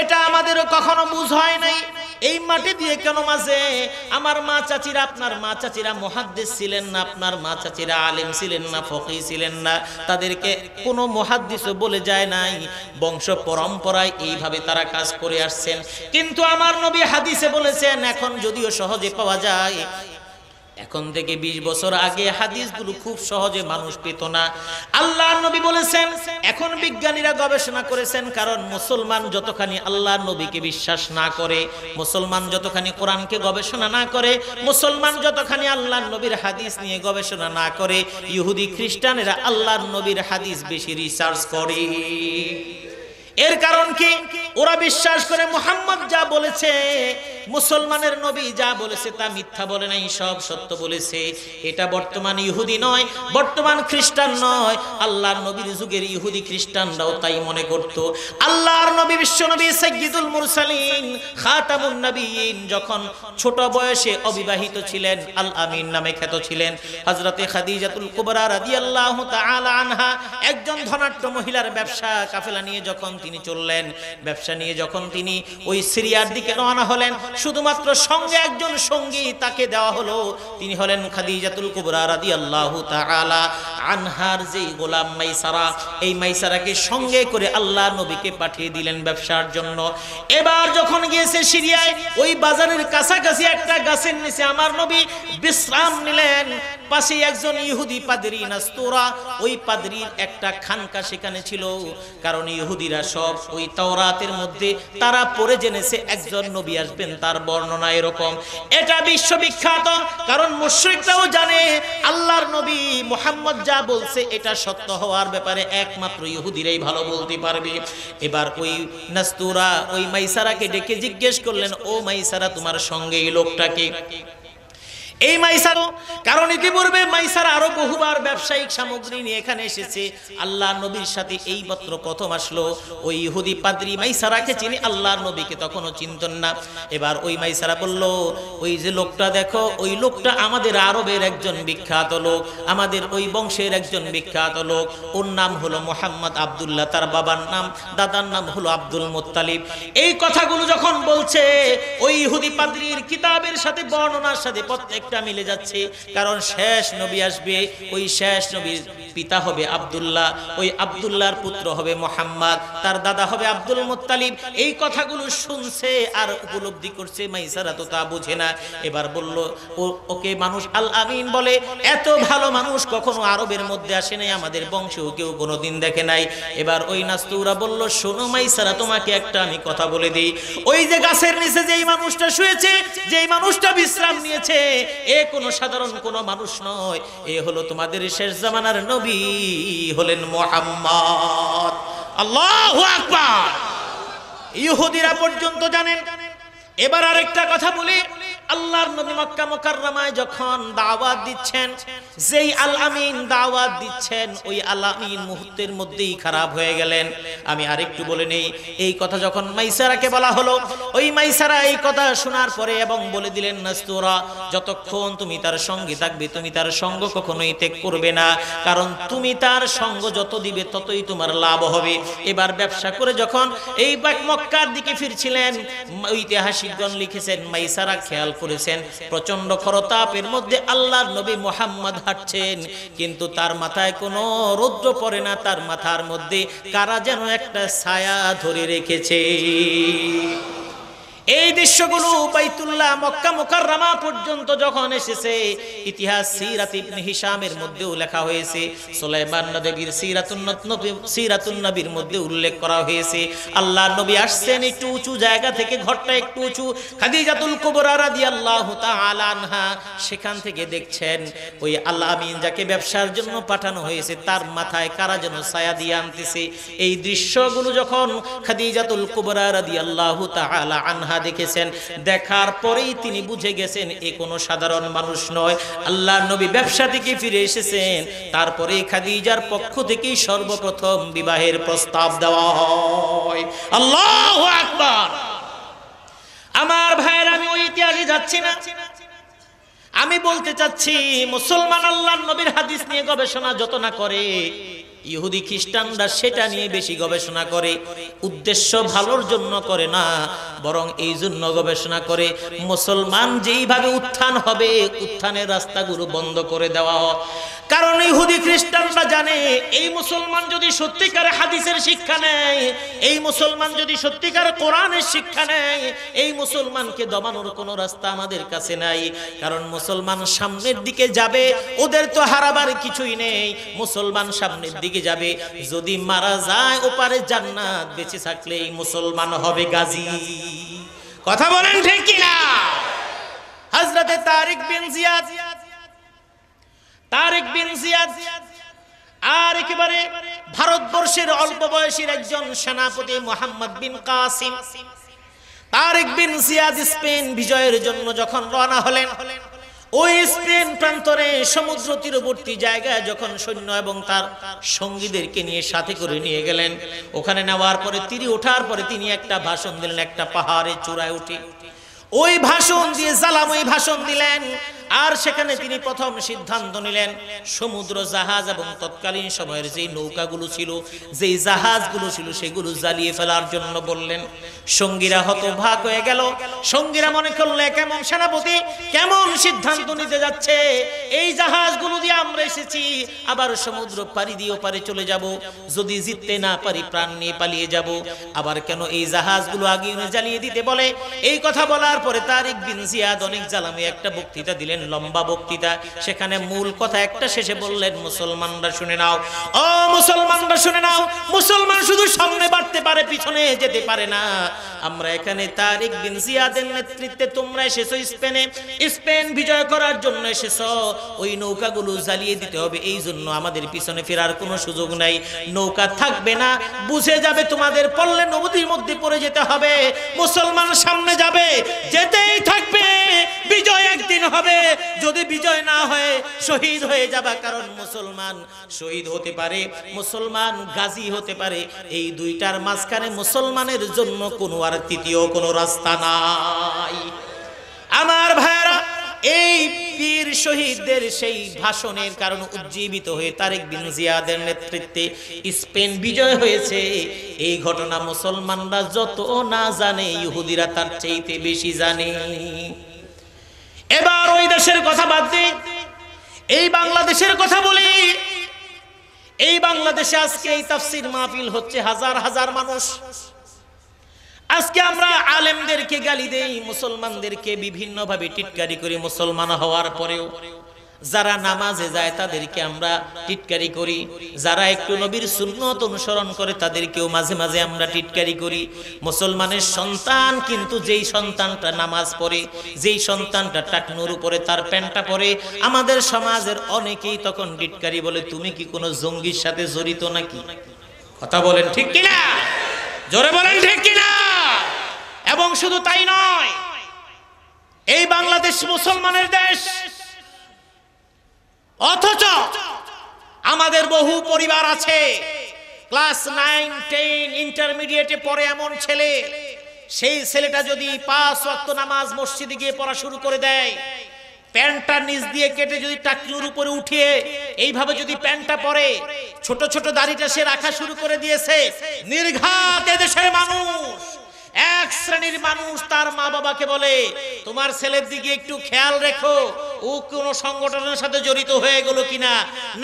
এটা আমাদেরও কখনো বুঝ হয় নাই, এই মাটি দিয়ে কেন মাজে? আমার মা চাচিরা, আপনার মা চাচিরা মুহাদ্দিস ছিলেন না, আপনার মা চাচিরা আলেম ছিলেন না, ফকিহ ছিলেন না, তাদেরকে কোনো মুহাদ্দিসও বলে যায় নাই। বংশ পরম্পরায় এইভাবে তারা কাজ করে আসছেন। কিন্তু আমার নবী হাদিসে বলেছেন, এখন যদিও সহজে পাওয়া যায়, এখন থেকে 20 বছর আগে হাদিসগুলো খুব সহজে মানুষ পেত না। আল্লাহর নবী বলেছেন, এখন বিজ্ঞানীরা গবেষণা করেছেন, কারণ মুসলমান যতখানি আল্লাহর নবীকে বিশ্বাস না করে, মুসলমান যতখানি কোরআনকে গবেষণা না করে, মুসলমান যতখানি আল্লাহর নবীর হাদিস নিয়ে গবেষণা না করে, ইহুদি খ্রিস্টানেরা আল্লাহর নবীর হাদিস বেশি রিসার্চ করে। এর কারণ কি? ওরা বিশ্বাস করে মুহাম্মদ যা বলেছে, মুসলমানের নবী যা বলেছে তা মিথ্যা বলে নাই, সব সত্য বলেছে। এটা বর্তমান ইহুদি নয়, বর্তমান খ্রিস্টান নয়, আল্লাহর নবীর যুগের ইহুদি খ্রিস্টানরাও তাই মনে করত। আল্লাহর নবী, বিশ্ব নবী সাইয়্যিদুল মুরসালিন খাতামুন নবিয়্যিন যখন ছোট বয়সে অবিবাহিত ছিলেন, আল আমিন নামে খ্যাত ছিলেন, হযরতে খাদিজাতুল কুবরা রাদিয়াল্লাহু তাআলা আনহা একজন ধনাঢ্য মহিলার ব্যবসা কাফেলা নিয়ে যখন তিনি চললেন, ব্যবসা নিয়ে যখন তিনি ওই সিরিয়ার দিকে রওনা হলেন, শুধুমাত্র সঙ্গে একজন সঙ্গী তাকে দেওয়া হলো, তিনি হলেন খাদিজাতুল কুবরা রাদিয়াল্লাহু তাআলা আনহার যে গোলাম মাইসারা। এই মাইসারাকে সঙ্গে করে আল্লাহর নবীকে পাঠিয়ে দিলেন ব্যবসার জন্য। এবার যখন গিয়েছে সিরিয়ায়, ওই বাজারের কাছাকাছি একটা গাছের নিচে আমার নবী বিশ্রাম নিলেন। পাশে একজন ইহুদি পাদ্রী নাস্তুরা, ওই পাদ্রীর একটা খানকা সেখানে ছিল, কারণ ইহুদিরা সব ওই তাওরাতের মধ্যে তারা পড়ে জেনেছে একজন নবী আসবেন, তার বর্ণনা এরকম। এটা বিশ্ববিখ্যাত, কারণ মুশরিকরাও জানে আল্লাহর নবী মুহাম্মদ যা বলছে এটা সত্য হওয়ার ব্যাপারে একমাত্র ইহুদিরাই ভালো বলতে পারবে। এবার ওই নাস্তুরা ওই মাইসারাকে ডেকে জিজ্ঞেস করলেন, ও মাইসারা, তোমার সঙ্গে এই লোকটাকে? এই মাইসারও, কারণ ইতিপূর্বে মাইসারা আরো বহুবার ব্যবসায়িক সামগ্রী নিয়ে এখানে এসেছে। আল্লাহ নবীর সাথে এই মাত্র প্রথম আসলো। ওই ইহুদি পাদ্রী মাইসারাকে চিনি, আল্লাহর নবীকে তখনও চিনতেন না। এবার ওই মাইসারা বলল, ওই যে লোকটা দেখো, ওই লোকটা আমাদের আরবের একজন বিখ্যাত লোক, আমাদের ওই বংশের একজন বিখ্যাত লোক। ওর নাম হলো মোহাম্মদ আব্দুল্লাহ, তার বাবার নাম, দাদার নাম হলো আব্দুল মুত্তালিব। এই কথাগুলো যখন বলছে, ওই ইহুদি পাদ্রীর কিতাবের সাথে বর্ণনার সাথে প্রত্যেকটা মিলে যাচ্ছে। কারণ শেষ নবী আসবে, ওই শেষ নবীর পিতা হবে আব্দুল্লাহ, ওই আব্দুল্লাহর পুত্র হবে মোহাম্মদ, তার দাদা হবে আব্দুল মুত্তালিব। এই কথাগুলো শুনছে আর উপলব্ধি করছে, মাইসারা তো তা বুঝে না। এবার বলল, ওকে মানুষ আল আমিন বলে। এত ভালো মানুষ কখনো আরবের মধ্যে আসে নাই, আমাদের বংশেও কেউ কোনোদিন দেখে নাই। এবার ওই নাস্তুরা বলল, শোনো মাইসারা, তোমাকে একটা আমি কথা বলে দিই। ওই যে গাছের নিচে যেই মানুষটা শুয়েছে, যেই মানুষটা বিশ্রাম নিয়েছে, এ কোনো সাধারণ কোনো মানুষ নয়, এ হলো তোমাদের শেষ জামানার নবী, হলেন মুহাম্মদ। আল্লাহু আকবার। ইহুদিরা পর্যন্ত জানেন। এবার আরেকটা কথা বলি, আল্লাহর নবী মক্কা মুকাররমায় যখন দাওয়াত দিচ্ছেন, যেই আল আমিন দাওয়াত দিচ্ছেন, ওই আল আমিন মুহূর্তের মধ্যেই খারাপ হয়ে গেলেন। আমি আরেকটু বলে নেই, এই কথা যখন মাইসারাকে বলা হলো, ওই মাইসারা এই কথা শোনার পরে এবং বলে দিলেন, নাস্তুরা, যতক্ষণ তুমি তার সঙ্গে থাকবে, তুমি তার সঙ্গ কখনোই ত্যাগ করবে না, কারণ তুমি তার সঙ্গ যত দিবে ততই তোমার লাভ হবে। এবার ব্যবসা করে যখন এই মক্কার দিকে ফিরছিলেন, ঐতিহাসিকগণ লিখেছেন, মাইসারা খেয়াল করেছেন প্রচন্ড খরতাপের মধ্যে আল্লাহর নবী মুহাম্মদ হাঁটছেন, কিন্তু তার মাথায় কোনো রৌদ্র পড়ে না, তার মাথার মধ্যে কারা যেন একটা ছায়া ধরে রেখেছে। এই দৃশ্যগুলো বাইতুল্লাহ মক্কা মুকাররমা পর্যন্ত যখন এসেছে, ইতিহাস সিরাত ইবনে হিশামের মধ্যেও লেখা হয়েছে, সুলাইমান নবীর সিরাতুন নবীর মধ্যে উল্লেখ করা হয়েছে। আল্লাহর নবী আসছেন একটু উঁচু জায়গা থেকে, ঘরটা একটু উঁচু, খাদিজাতুল কুবরা রাদিয়াল্লাহু তাআলা আনহা সেখান থেকে দেখছেন ওই আল আমিন যাকে ব্যবসার জন্য পাঠানো হয়েছে, তার মাথায় কারা যেন ছায়া দিয়ে আনতেছে। এই দৃশ্যগুলো যখন খাদিজাতুল কুবরা রাদিয়াল্লাহু তাআলা আনহা দেখেছেন, দেখার পরেই তিনি বুঝে গেছেন এ কোনো সাধারণ মানুষ নয়, আল্লাহর নবী ব্যবসা থেকে ফিরে এসেছেন। তারপরে খাদিজার পক্ষ থেকেই সর্বপ্রথম বিবাহের প্রস্তাব দেওয়া হয়। আল্লাহু আকবার। আমার ভাইয়ের, আমি ওই ইতিহাসে যাচ্ছি না, আমি বলতে চাচ্ছি, মুসলমান আল্লাহর নবীর হাদিস নিয়ে গবেষণা যত না করে, ইহুদি খ্রিস্টানরা সেটা নিয়ে বেশি গবেষণা করে। উদ্দেশ্য ভালোর জন্য করে না, বরং এই জন্য গবেষণা করে মুসলমান যেইভাবে উত্থান হবে, উত্থানের রাস্তাগুলো বন্ধ করে দেওয়া হয়। কারণ ইহুদি খ্রিস্টানরা জানে, এই মুসলমান যদি সত্যিকার হাদিসের শিক্ষা নেয়, এই মুসলমান যদি সত্যিকার কোরআনের শিক্ষা নেয়, এই মুসলমানকে দমানোর কোনো রাস্তা আমাদের কাছে নাই। কারণ মুসলমান সামনের দিকে যাবে, ওদের তো হারাবার কিছুই নেই। মুসলমান সামনের দিকে যাবে, যদি মারা যায় ওপারে জান্নাত, বেঁচে থাকলে এই মুসলমান হবে গাজী। কথা বলেন ঠিক কিনা? হযরতে তারিক বিন জিয়াদ আর একেবারে ভারতবর্ষের অল্প বয়সীর একজন সেনাপতি মুহাম্মদ বিন কাসিম। তারিক বিন জিয়াদ স্পেন বিজয়ের জন্য যখন রওনা হলেন, ওই স্পেন প্রান্তরে সমুদ্র তীরবর্তী জায়গায় যখন সৈন্য এবং তার সঙ্গীদেরকে নিয়ে সাথে করে নিয়ে গেলেন, ওখানে নেওয়ার পরে তীরে ওঠার পরে তিনি একটা ভাষণ দিলেন, একটা পাহাড়ের চূড়ায় উঠে ওই ভাষণ দিয়ে জালাময়ী ভাষণ দিলেন। আর সেখানে তিনি প্রথম সিদ্ধান্ত নিলেন, সমুদ্র জাহাজ এবং তৎকালীন সময়ের যে নৌকাগুলো ছিল, যেই জাহাজগুলো ছিল, সেগুলো জ্বালিয়ে ফেলার জন্য বললেন। সঙ্গীরা হতবাক হয়ে গেল। সঙ্গীরা মনে করলে, কেমন সেনাপতি, কেমন সিদ্ধান্ত নিতে যাচ্ছে, এই জাহাজগুলো দিয়ে আমরা এসেছি, আবার সমুদ্র পাড়ি দিয়ে ওপারে চলে যাব, যদি জিততে না পারি প্রাণ নিয়ে পালিয়ে যাব, আবার কেন এই জাহাজগুলো আগুনে জ্বালিয়ে দিতে বলে। এই কথা বলার পরে তারিক বিন জিয়াদ অনেক জ্বালামে একটা বক্তৃতা দিলেন। দিলেন লম্বা বক্তৃতা, সেখানে মূল কথা একটা শেষে বললেন, মুসলমানরা শুনে নাও, ও মুসলমানরা শুনে নাও, মুসলমান শুধু সামনে বাড়তে পারে, পিছনে যেতে পারে না। আমরা এখানে তারিক বিন জিয়াদের নেতৃত্বে তোমরা এসেছো স্পেনে, স্পেন বিজয় করার জন্য এসেছো, ওই নৌকাগুলো জ্বালিয়ে দিতে হবে, এই জন্য আমাদের পিছনে ফেরার কোনো সুযোগ নাই, নৌকা থাকবে না, বুঝে যাবে তোমাদের পড়লে নদীর মধ্যে পড়ে যেতে হবে, মুসলমান সামনে যাবে, যেতেই থাকবে, বিজয় একদিন হবে, যদি বিজয় না হয় শহীদ হয়ে যাবা, কারণ মুসলমান শহীদ হতে পারে, মুসলমান গাজী হতে পারে, এই দুইটার মাঝখানে মুসলমানের জন্য কোনো আর তৃতীয় কোনো রাস্তা নাই। আমার ভাইরা, এই বীর শহীদদের সেই ভাষণের কারণে উজ্জীবিত হয়ে তারেক বিন জিয়াদের নেতৃত্বে স্পেন বিজয় হয়েছে। এই ঘটনা মুসলমানরা যত না জানে, ইহুদিরা তার চাইতে বেশি জানে। এবার ওই দেশের কথা বাদ দিই, এই বাংলাদেশের কথা বলি। এই বাংলাদেশে আজকে এই তাফসীর মাহফিল হচ্ছে, হাজার হাজার মানুষ। আজকে আমরা আলেমদেরকে গালি দেই, মুসলমানদেরকে বিভিন্ন ভাবে টিটকারি করি, মুসলমান হওয়ার পরেও যারা নামাজে যায় তাদেরকে আমরা টিটকারি করি, যারা একটু নবীর সুন্নত অনুসরণ করে তাদেরকেও মাঝে মাঝে আমরা টিটকারি করি। মুসলমানের সন্তান কিন্তু যেই সন্তানটা নামাজ পড়ে, যেই সন্তানটা টাকনুর উপরে তার প্যান্টটা পরে, আমাদের সমাজের অনেকেই তখন টিটকারি বলে, তুমি কি কোনো জঙ্গির সাথে জড়িত নাকি? কথা বলেন ঠিক কিনা, জোরে বলেন ঠিক কিনা। এবং শুধু তাই নয়, এই বাংলাদেশ মুসলমানের দেশ, অথচ আমাদের বহু পরিবার আছে ক্লাস 9, 10 ইন্টারমিডিয়েটে পড়ে এমন ছেলে, সেই ছেলেটা যদি 5 ওয়াক্ত নামাজ মসজিদে গিয়ে পড়া শুরু করে দেয়, প্যান্টটা নিচ দিয়ে কেটে যদি টাকনুর উপরে উঠিয়ে এইভাবে যদি প্যান্টটা পরে, ছোট ছোট দাড়িটা সে রাখা শুরু করে দিয়েছে, নির্ঘাত এদেশের মানুষ, এক শ্রেণীর মানুষ তার মা বাবাকে বলে, তোমার ছেলের দিকে একটু খেয়াল রেখো, ও কোন সংগঠনের সাথে জড়িত হয়ে গেল কিনা।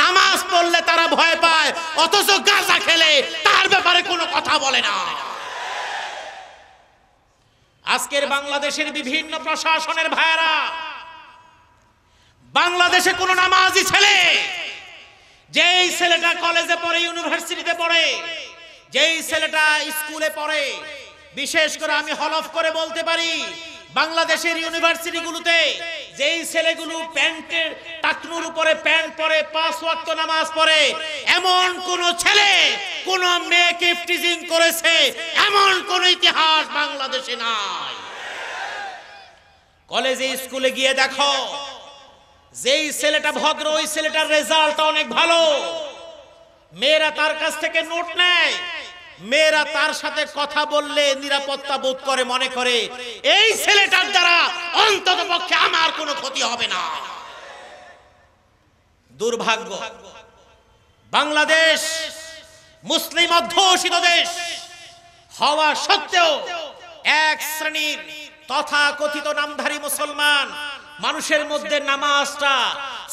নামাজ পড়লে তারা ভয় পায়, অথচ গাঁজা খেলে তার ব্যাপারে কোনো কথা বলে না। আজকের বাংলাদেশের বিভিন্ন প্রশাসনের ভাইরা, বাংলাদেশে কোন নামাজি ছেলে, যেই ছেলেটা কলেজে পড়ে, ইউনিভার্সিটিতে পড়ে, যেই ছেলেটা স্কুলে পড়ে, বিশেষ করে আমি হলফ করে বলতে পারি, বাংলাদেশের ইউনিভার্সিটিগুলোতে যেই ছেলেগুলো প্যান্টের টাকনুর উপরে প্যান্ট পরে 5 ওয়াক্ত নামাজ পড়ে, এমন কোন ছেলে কোন মেয়েকে ইফটিজিং করেছে এমন কোন ইতিহাস বাংলাদেশে নাই। কলেজে স্কুলে গিয়ে দেখো, যেই ছেলেটা ভদ্র, ওই ছেলেটার রেজাল্ট অনেক ভালো, মেয়েরা তার কাছ থেকে নোট নেয়, মেয়েরা তার সাথে কথা বললে নিরাপত্তা বোধ করে, মনে করে এই ছেলেটার দ্বারা অন্তত পক্ষে আমার কোনো ক্ষতি হবে না। দুর্ভাগ্য, বাংলাদেশ মুসলিম অধ্যুষিত দেশ হওয়া সত্ত্বেও এক শ্রেণীর তথাকথিত নামধারী মুসলমান মানুষের মধ্যে নামাজটা,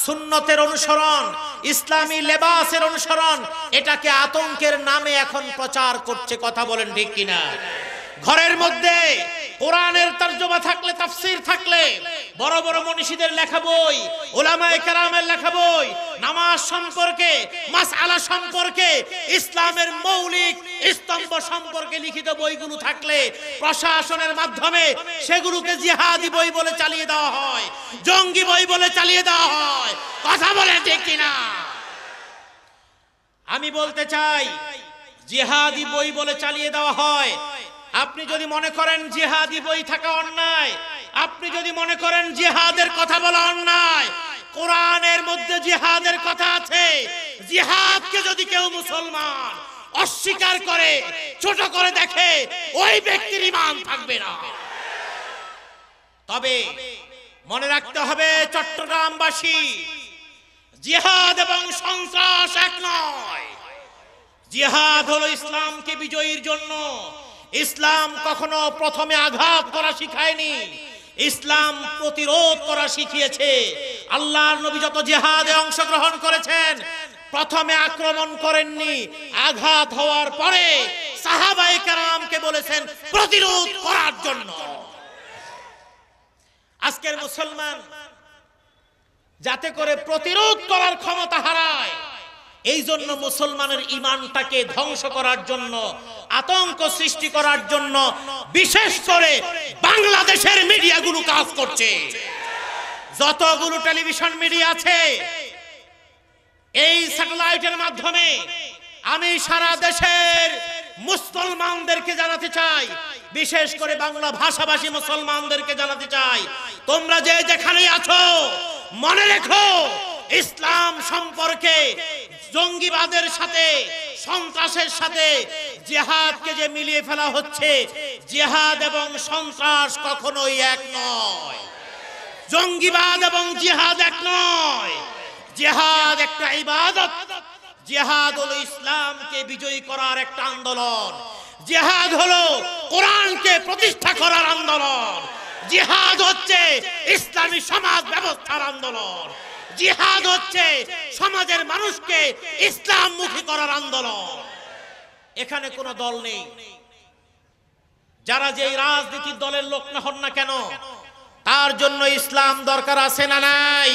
সুন্নতের অনুসরণ, ইসলামী লেবাসের অনুসরণ, এটাকে আতঙ্কের নামে এখন প্রচার করছে। কথা বলেন ঠিক কিনা। ঘরের মধ্যে কোরআনের তরজমা থাকলে, তাফসীর থাকলে, বড় বড় মনীষীদের লেখা বই, উলামায়ে কেরামের লেখা বই, নামাজ সম্পর্কে, মাসআলা সম্পর্কে, ইসলামের মৌলিক স্তম্ভ সম্পর্কে লিখিত বইগুলো থাকলে প্রশাসনের মাধ্যমে সেগুলোকে জিহাদি বই বলে চালিয়ে দেওয়া হয়, জঙ্গি বই বলে চালিয়ে দেওয়া হয়। কথা বলেন ঠিক কিনা। আমি বলতে চাই, জিহাদি বই বলে চালিয়ে দেওয়া হয়। আপনি যদি মনে করেন জিহাদি বই থাকা অন্যায়, আপনি যদি মনে করেন জিহাদের কথা বলা অন্যায়, কোরআনের মধ্যে জিহাদের কথা আছে। জিহাদকে যদি কেউ মুসলমান অস্বীকার করে, ছোট করে দেখে, ওই ব্যক্তির ঈমান থাকবে না। তবে মনে রাখতে হবে, চট্টগ্রামবাসী, জিহাদ এবং সন্ত্রাস এক নয়। জিহাদ হলো ইসলামকে বিজয়ীর জন্য। ইসলাম কখনো প্রথমে আঘাত করা শিখায়নি, ইসলাম প্রতিরোধ করা শিখিয়েছে। আল্লাহর নবী যত জিহাদে অংশগ্রহণ করেছেন, প্রথমে আক্রমণ করেননি, আঘাত হওয়ার পরে সাহাবায়ে কেরামকে বলেছেন প্রতিরোধ করার জন্য। আজকের মুসলমান যাতে করে প্রতিরোধ করার ক্ষমতা হারায়। এই জন্য মুসলমানের ঈমানটাকে ধ্বংস করার জন্য, আতঙ্ক সৃষ্টি করার জন্য বিশেষ করে বাংলাদেশের মিডিয়াগুলো কাজ করছে। যতগুলো টেলিভিশন মিডিয়া আছে, এই স্যাটেলাইটের মাধ্যমে আমি সারা দেশের মুসলমানদেরকে জানাতে চাই, বিশেষ করে বাংলা ভাষাভাষী মুসলমানদেরকে জানাতে চাই, তোমরা যে যেখানে আছো মনে রেখো, ইসলাম সম্পর্কে জঙ্গিবাদের সাথে, সন্ত্রাসের সাথে জিহাদকে যে মিলিয়ে ফেলা হচ্ছে, জিহাদ এবং সন্ত্রাস কখনোই এক নয়। জঙ্গিবাদ এবং জিহাদ এক নয়। জিহাদ একটা ইবাদত। জিহাদ হলো ইসলামকে বিজয়ী করার একটা আন্দোলন। জিহাদ হলো কোরআনকে প্রতিষ্ঠা করার আন্দোলন। জিহাদ হচ্ছে ইসলামী সমাজ ব্যবস্থার আন্দোলন। জিহাদ হচ্ছে সমাজের মানুষকে ইসলামমুখী করার আন্দোলন। এখানে কোনো দল নেই। যারা যেই রাজনীতির দলের লোক না হন না কেন, তার জন্য ইসলাম দরকার আছে না নাই?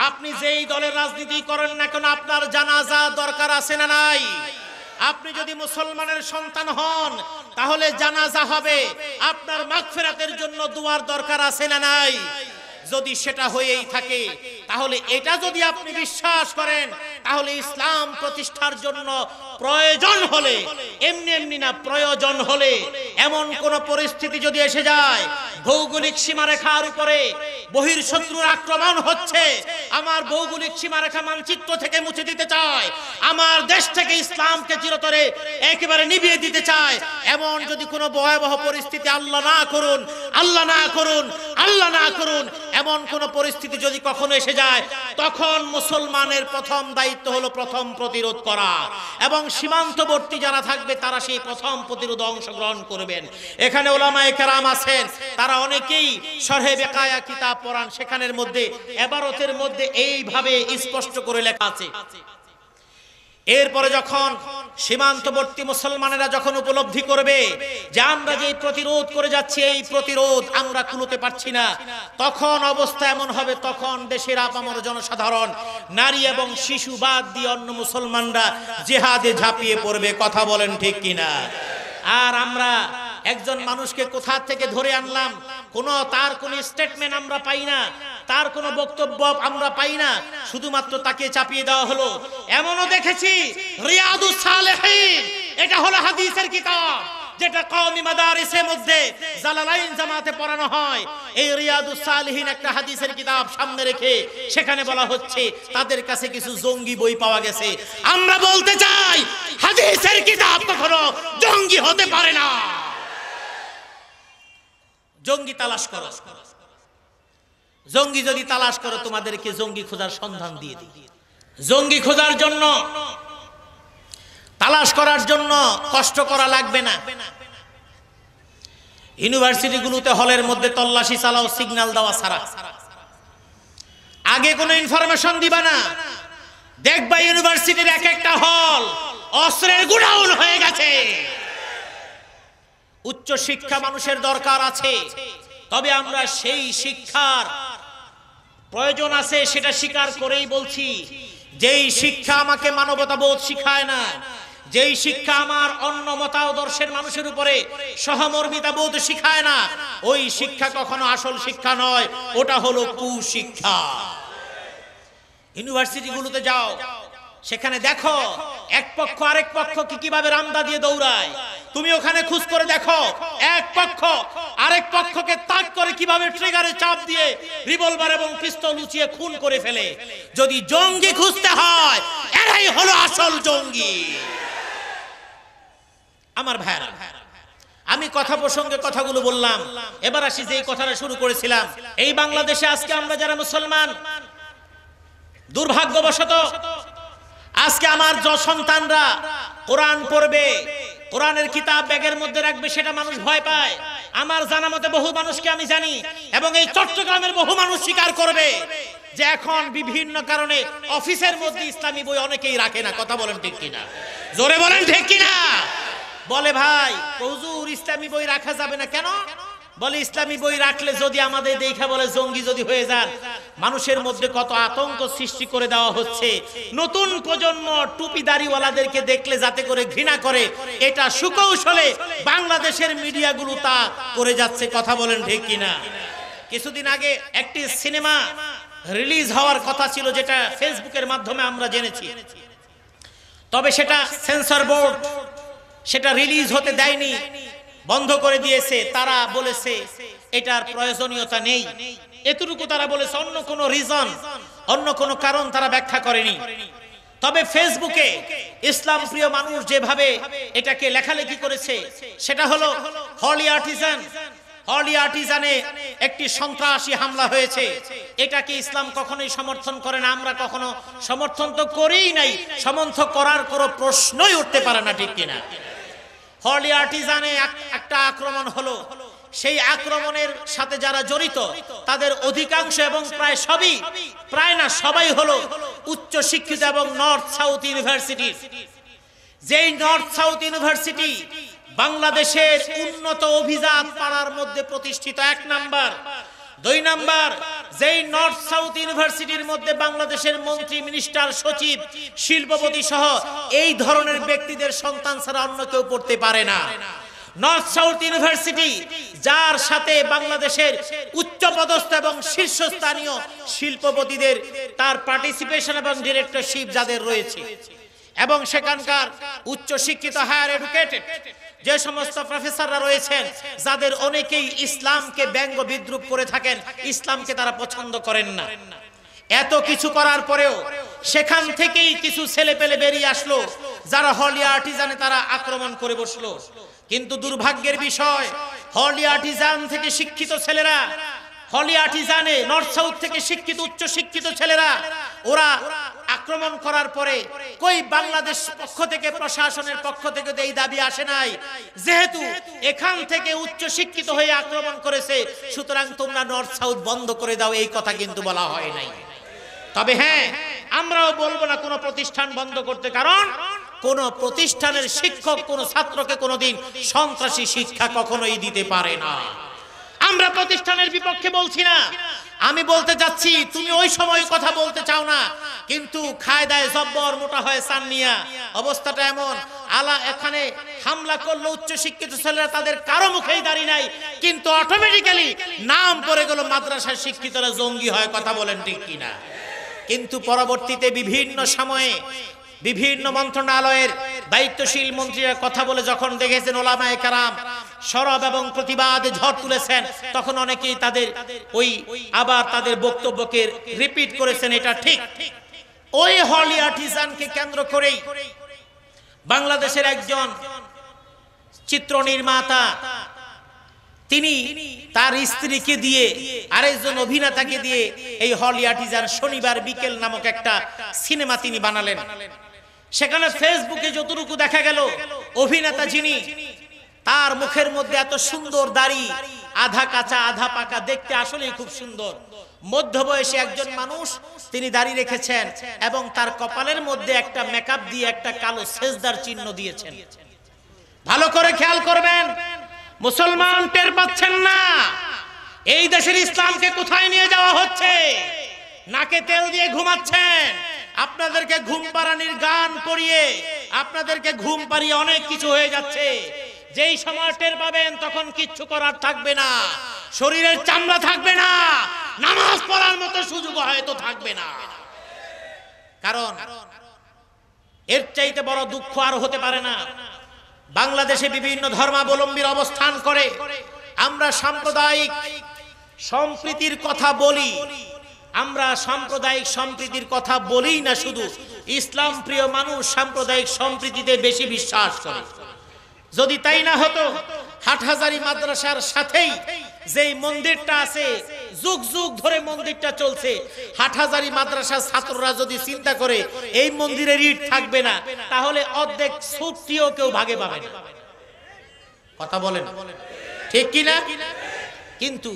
আপনি যেই দলের রাজনীতি করেন না কেন, আপনার জানাজা দরকার আছে না নাই? আপনি যদি মুসলমানের সন্তান হন, তাহলে জানাজা হবে, আপনার মাগফিরাতের জন্য দোয়ার দরকার আছে না নাই? যদি সেটা হয়েই থাকে, তাহলে এটা যদি আপনি বিশ্বাস করেন, তাহলে ইসলাম প্রতিষ্ঠার জন্য প্রয়োজন হলে, এমনি এমনি না, প্রয়োজন হলে এমন কোন পরিস্থিতি যদি এসে যায়, ভৌগোলিক সীমারেখার উপরে বহির্শত্রুর আক্রমণ হচ্ছে, আমার ভৌগোলিক সীমারেখা মানচিত্র থেকে মুছে দিতে চায়, আমার দেশ থেকে ইসলামকে চিরতরে একেবারে নিভিয়ে দিতে চায়, এমন যদি কোনো ভয়াবহ পরিস্থিতি, আল্লাহ না করুন, আল্লাহ না করুন, আল্লাহ না করুন, এমন কোন পরিস্থিতি যদি কখনো এসে যায়, তখন মুসলমানের প্রথম দায়িত্ব হলো প্রথম প্রতিরোধ করা, এবং সীমান্তবর্তী যারা থাকবে তারা সেই প্রথম প্রতিরোধে অংশগ্রহণ করবেন। এখানে উলামায়ে কেরাম আছেন, তারা অনেকেই শরহে বেকায়া কিতাব পড়ান, সেখানের মধ্যে ইবারতের মধ্যে এইভাবে স্পষ্ট করে লেখা আছে। এরপরে যখন সীমান্তবর্তী মুসলমানেরা যখন উপলব্ধি করবে যে আমরা যে প্রতিরোধ করে যাচ্ছি, এই প্রতিরোধ আমরা কুলোতে পারছি না, তখন অবস্থা এমন হবে, তখন দেশের আপামর জনসাধারণ, নারী এবং শিশু বাদ দিয়ে অন্য মুসলমানরা জিহাদে ঝাঁপিয়ে পড়বে। কথা বলেন ঠিক কিনা? আর আমরা একজন মানুষকে কোথা থেকে ধরে আনলাম, তার কোনো স্টেটমেন্ট আমরা পাই না, তার কোনো বক্তব্য আমরা পাই না, শুধুমাত্র তাকে চাপিয়ে দেওয়া হলো। এমনও দেখেছি রিয়াদুস সালেহিন, এটা হলো হাদিসের কিতাব, যেটা কওমি মাদারিসের মধ্যে জালালাইন জামাতে পড়ানো হয়। এই রিয়াদুস সালেহিন একটা হাদিসের কিতাব সামনে রেখে সেখানে বলা হচ্ছে তাদের কাছে কিছু জঙ্গি বই পাওয়া গেছে। আমরা বলতে চাই, হাদিসের কিতাব কখনো জঙ্গি হতে পারে না। জঙ্গি তালাশ করো, জঙ্গি যদি তালাশ করো, তোমাদেরকে জঙ্গি খোঁজার সন্ধান দিয়ে দিই। জঙ্গি খোঁজার জন্য, তালাশ করার জন্য কষ্ট করা লাগবে না। ইউনিভার্সিটিগুলোতে হলের মধ্যে তল্লাশি চালাও, সিগন্যাল দেওয়া ছাড়া। আগে কোনো ইনফরমেশন দিবা না, দেখবা ইউনিভার্সিটির এক একটা হল অস্ত্রের গুডাউন হয়ে গেছে। উচ্চ শিক্ষা মানুষের দরকার আছে, তবে আমরা সেই শিক্ষার প্রয়োজন আছে সেটা স্বীকার করেই বলছি। যেই শিক্ষা আমাকে মানবতাবোধ শিখায় না, যেই শিক্ষা আমার অন্য মতাদর্শের মানুষের উপরে সহমর্মিতা বোধ শিখায় না, ওই শিক্ষা কখনো আসল শিক্ষা নয়, ওটা হলো কুশিক্ষা। ইউনিভার্সিটিগুলোতে যাও, সেখানে দেখো এক পক্ষ আরেক পক্ষকে কিভাবে রামদা দিয়ে দৌড়ায়। তুমি ওখানে খোঁজ করে দেখো, এক পক্ষ আরেক পক্ষকে তাক করে কিভাবে ট্রিগারে চাপ দিয়ে রিভলভার এবং পিস্তল উঁচিয়ে খুন করে ফেলে। যদি জঙ্গি খুঁজতে হয়, এরাই হলো আসল জঙ্গি। আমার ভাইরা, আমি কথা প্রসঙ্গে কথাগুলো বললাম, এবার আসি যে কথাটা শুরু করেছিলাম। এই বাংলাদেশে আজকে আমরা যারা মুসলমান, দুর্ভাগ্যবশত আজকে আমার সন্তানরা কোরআন পড়বে, কোরআনের কিতাব ব্যাগের মধ্যে রাখবে, সেটা মানুষ ভয় পায়। আমার জানা মতে বহু মানুষকে আমি জানি, এবং এই চট্টগ্রামের বহু মানুষ স্বীকার করবে যে এখন বিভিন্ন কারণে অফিসের মধ্যে ইসলামী বই অনেকেই রাখে না। কথা বলেন ঠিক কিনা? জোরে বলেন ঠিক কিনা? বলে ভাই হুজুর ইসলামী বই রাখা যাবে না কেন? বলে ইসলামী বই রাখলে যদি আমাদের দেখা বলে জঙ্গি যদি হয়ে যান, মানুষের মধ্যে কত আতঙ্ক সৃষ্টি করে দেওয়া হচ্ছে। নতুন প্রজন্ম টুপিদারিওয়ালাদেরকে দেখলে যাতে করে ঘৃণা করে, এটা সুকৌশলে বাংলাদেশের মিডিয়াগুলো তা করে যাচ্ছে। কথা বলেন ঠিক কিনা? কিছুদিন আগে একটি সিনেমা রিলিজ হওয়ার কথা ছিল, যেটা ফেসবুকের মাধ্যমে আমরা জেনেছি, তবে সেটা সেন্সর বোর্ড সেটা রিলিজ হতে দেয়নি, বন্ধ করে দিয়েছে। তারা বলেছে এটার প্রয়োজনীয়তা নেই, এতটুকু তারা বলেছে। অন্য কোনো রিজন, অন্য কোনো কারণ তারা ব্যাখ্যা করেনি। তবে ফেসবুকে ইসলাম প্রিয় মানুষ যেভাবে এটাকে লেখালেখি করেছে, সেটা হলো হলি আর্টিজানে একটি সন্ত্রাসী হামলা হয়েছে। এটাকে ইসলাম কখনোই সমর্থন করে না, আমরা কখনো সমর্থন তো করেই নাই, সমর্থন করার কোনো প্রশ্নই উঠতে পারে না, ঠিক কিনা? হলি আর্টিজানে একটা আক্রমণ হলো, সেই আক্রমণের সাথে যারা জড়িত তাদের অধিকাংশ এবং প্রায় সবই, প্রায় না সবাই হলো উচ্চ শিক্ষিত এবং নর্থ সাউথ ইউনিভার্সিটির। যেই নর্থ সাউথ ইউনিভার্সিটি বাংলাদেশের উন্নত অভিজাত পাড়ার মধ্যে প্রতিষ্ঠিত, 1 নাম্বার। 2 নাম্বার, যেই নর্থ সাউথ ইউনিভার্সিটির মধ্যে বাংলাদেশের মন্ত্রী, মিনিস্টার, সচিব, শিল্পপতি সহ এই ধরনের ব্যক্তিদের সন্তান ছাড়া অন্য কেউ পড়তে পারে না। নর্থ সাউথ ইউনিভার্সিটি, যার সাথে বাংলাদেশের উচ্চপদস্থ এবং শীর্ষস্থানীয় শিল্পপতিদের তার পার্টিসিপেশন এবং ডিরেক্টরশিপ যাদের রয়েছে, এবং সেখানকার উচ্চ শিক্ষিত হায়ার এডুকেটেড যে সমস্ত প্রফেসররা রয়েছেন, যাদের অনেকেই ইসলামকে ব্যঙ্গ বিদ্রুপ করে থাকেন, ইসলামকে তারা পছন্দ করেন না। এত কিছু করার পরেও সেখান থেকেই কিছু ছেলে পেলে বেরিয়ে আসলো, যারা হলি আর্টিজানে তারা আক্রমণ করে বসলো। কিন্তু দুর্ভাগ্যের বিষয়, হলি আর্টিজান থেকে শিক্ষিত ছেলেরা, হলি আর্টিজানে নর্থ সাউথ থেকে শিক্ষিত উচ্চ শিক্ষিত ছেলেরা, ওরা আক্রমণ করার পরে কই বাংলাদেশ পক্ষ থেকে, প্রশাসনের পক্ষ থেকে তো এই দাবি আসে নাই, যেহেতু এখান থেকে উচ্চ শিক্ষিত হয়ে আক্রমণ করেছে, সুতরাং তোমরা নর্থ সাউথ বন্ধ করে দাও, এই কথা কিন্তু বলা হয় নাই। তবে হ্যাঁ, আমরাও বলবো না কোনো প্রতিষ্ঠান বন্ধ করতে, কারণ কোন প্রতিষ্ঠানের শিক্ষক কোন ছাত্রকে কোনোদিন সন্ত্রাসী শিক্ষা কখনোই দিতে পারে না। আমরা প্রতিষ্ঠানের বিপক্ষে বলছি না, আমি বলতে যাচ্ছি তুমি ওই সময় কথা বলতে চাও না, কিন্তু খায়দায় জব্বর মোটা হয় সান্নিয়া। অবস্থাটা এমন, আলা এখানে হামলা করলো উচ্চ শিক্ষিত ছেলেরা, তাদের কারো মুখেই দাঁড়িয়ে নাই, কিন্তু অটোমেটিক্যালি নাম পড়ে গেল মাদ্রাসার শিক্ষিতরা জঙ্গি হয়। কথা বলেন ঠিক কিনা? কিন্তু পরবর্তীতে বিভিন্ন সময়ে বিভিন্ন মন্ত্রণালয়ের দায়িত্বশীল মন্ত্রীরা কথা বলে যখন দেখেছেন ওলামায়ে কেরাম সরব এবং প্রতিবাদে ঝড় তুলেছেন, তখন অনেকেই তাদের আবার তাদের বক্তব্যকে রিপিট করেছেন। এটা ঠিক, ওই হলি আর্টিজানকে কেন্দ্র করেই বাংলাদেশের একজন চিত্র নির্মাতা, তিনি তার স্ত্রীকে দিয়ে, আরেকজন অভিনেতাকে দিয়ে এই হলি আর্টিজান শনিবার বিকেল নামক একটা সিনেমা তিনি বানালেন। সেখানে ফেসবুকে যতটুকু দেখা গেল, অভিনেতা যিনি, তার মুখের মধ্যে এত সুন্দর দাড়ি, আধা কাঁচা আধা পাকা, দেখতে আসলেই খুব সুন্দর। মধ্যবয়সী একজন মানুষ, তিনি দাড়ি রেখেছেন এবং তার কপালের মধ্যে একটা মেকআপ দিয়ে একটা কালো সেজদার চিহ্ন দিয়েছেন। ভালো করে খেয়াল করবেন, মুসলমান টের পাচ্ছেন না এই দেশের ইসলামকে কোথায় নিয়ে যাওয়া হচ্ছে। নাকে তেল দিয়ে ঘুমাচ্ছেন, আপনাদেরকে ঘুম পাড়ানির গান পড়িয়ে, আপনাদেরকে ঘুম পাড়িয়ে অনেক কিছু হয়ে যাচ্ছে। যেই সময় টের পাবেন তখন কিচ্ছু করার থাকবে না, শরীরের চামড়া থাকবে না, নামাজ পড়ার মতো সুযোগ হয়তো থাকবে না। কারণ এর চাইতে বড় দুঃখ আর হতে পারে না। বাংলাদেশে বিভিন্ন ধর্মাবলম্বীর অবস্থান করে, আমরা সাম্প্রদায়িক সম্প্রীতির কথা বলি, আমরা সাম্প্রদায়িক সম্প্রীতির কথা বলি না, শুধু ইসলাম প্রিয় মানুষ সাম্প্রদায়িক সম্প্রীতিতে বেশি বিশ্বাস করে। যদি তাই না হতো, হাটহাজারী মাদ্রাসার সাথেই যেই মন্দিরটা আছে, যুগ যুগ ধরে মন্দিরটা চলছে, হাটহাজারী মাদ্রাসার ছাত্ররা যদি চিন্তা করে এই মন্দিরের ইট থাকবে না, তাহলে অর্ধেক সুদটিও কেউ ভাগে পাবে না। কথা বলেন ঠিক কিনা? কিন্তু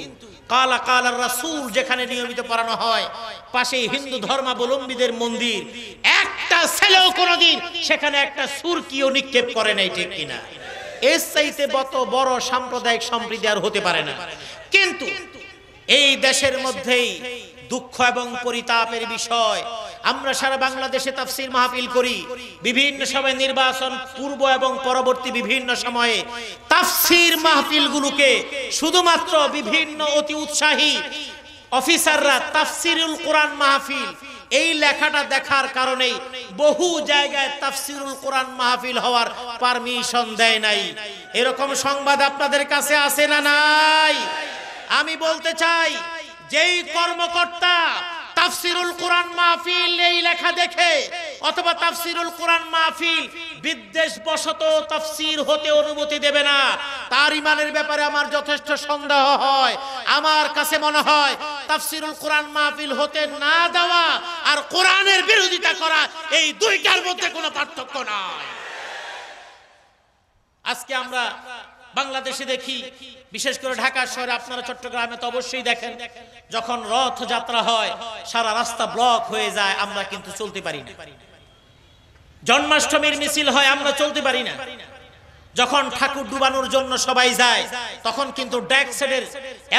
কালা কালা রাসূল যেখানে নিয়মিত পড়ানো হয়, পাশে হিন্দু ধর্মাবলম্বীদের মন্দির, একটা ছেলেও কোনোদিন সেখানে একটা সুরকিও নিক্ষেপ করে নাই, ঠিক কিনা? এর চাইতে বড় সাম্প্রদায়িক সম্প্রীতি আর হতে পারে না। কিন্তু এই দেশের মধ্যেই দুঃখ এবং পরিতাপের বিষয়। আমরা সারা বাংলাদেশে তাফসীর মাহফিল করি, বিভিন্ন সময় নির্বাচন পূর্ব এবং পরবর্তী বিভিন্ন সময়ে তাফসীর মাহফিলগুলোকে শুধুমাত্র বিভিন্ন অতি উৎসাহী অফিসাররা তাফসীরুল কোরআন মাহফিল এই লেখাটা দেখার কারণেই বহু জায়গায় তাফসীরুল কোরআন মাহফিল হওয়ার পারমিশন দেয় নাই। এরকম সংবাদ আপনাদের কাছে আছে না নাই? আমি বলতে চাই, যেই কর্মকর্তা তাফসীরুল কোরআন মাহফিল এই লেখা দেখে অথবা তাফসীরুল কোরআন মাহফিল বিদ্বেষবশত তাফসীর হতে অনুমতি দেবে না, তার ইমানের ব্যাপারে আমার যথেষ্ট সন্দেহ হয়। আমার কাছে মনে হয় তাফসীরুল কোরআন মাহফিল হতে না দেওয়া আর কোরআনের বিরোধিতা করা এই দুইটার মধ্যে কোনো পার্থক্য নাই। আজকে আমরা বাংলাদেশে দেখি, বিশেষ করে ঢাকা শহরে, আপনারা চট্টগ্রামে তো অবশ্যই দেখেন, যখন রথযাত্রা হয় সারা রাস্তা ব্লক হয়ে যায়, আমরা কিন্তু চলতে পারি না। জন্মাষ্টমীর মিছিল হয়, আমরা চলতে পারি না। যখন ঠাকুর ডুবানোর জন্য সবাই যায়, তখন কিন্তু ড্যাক সেটের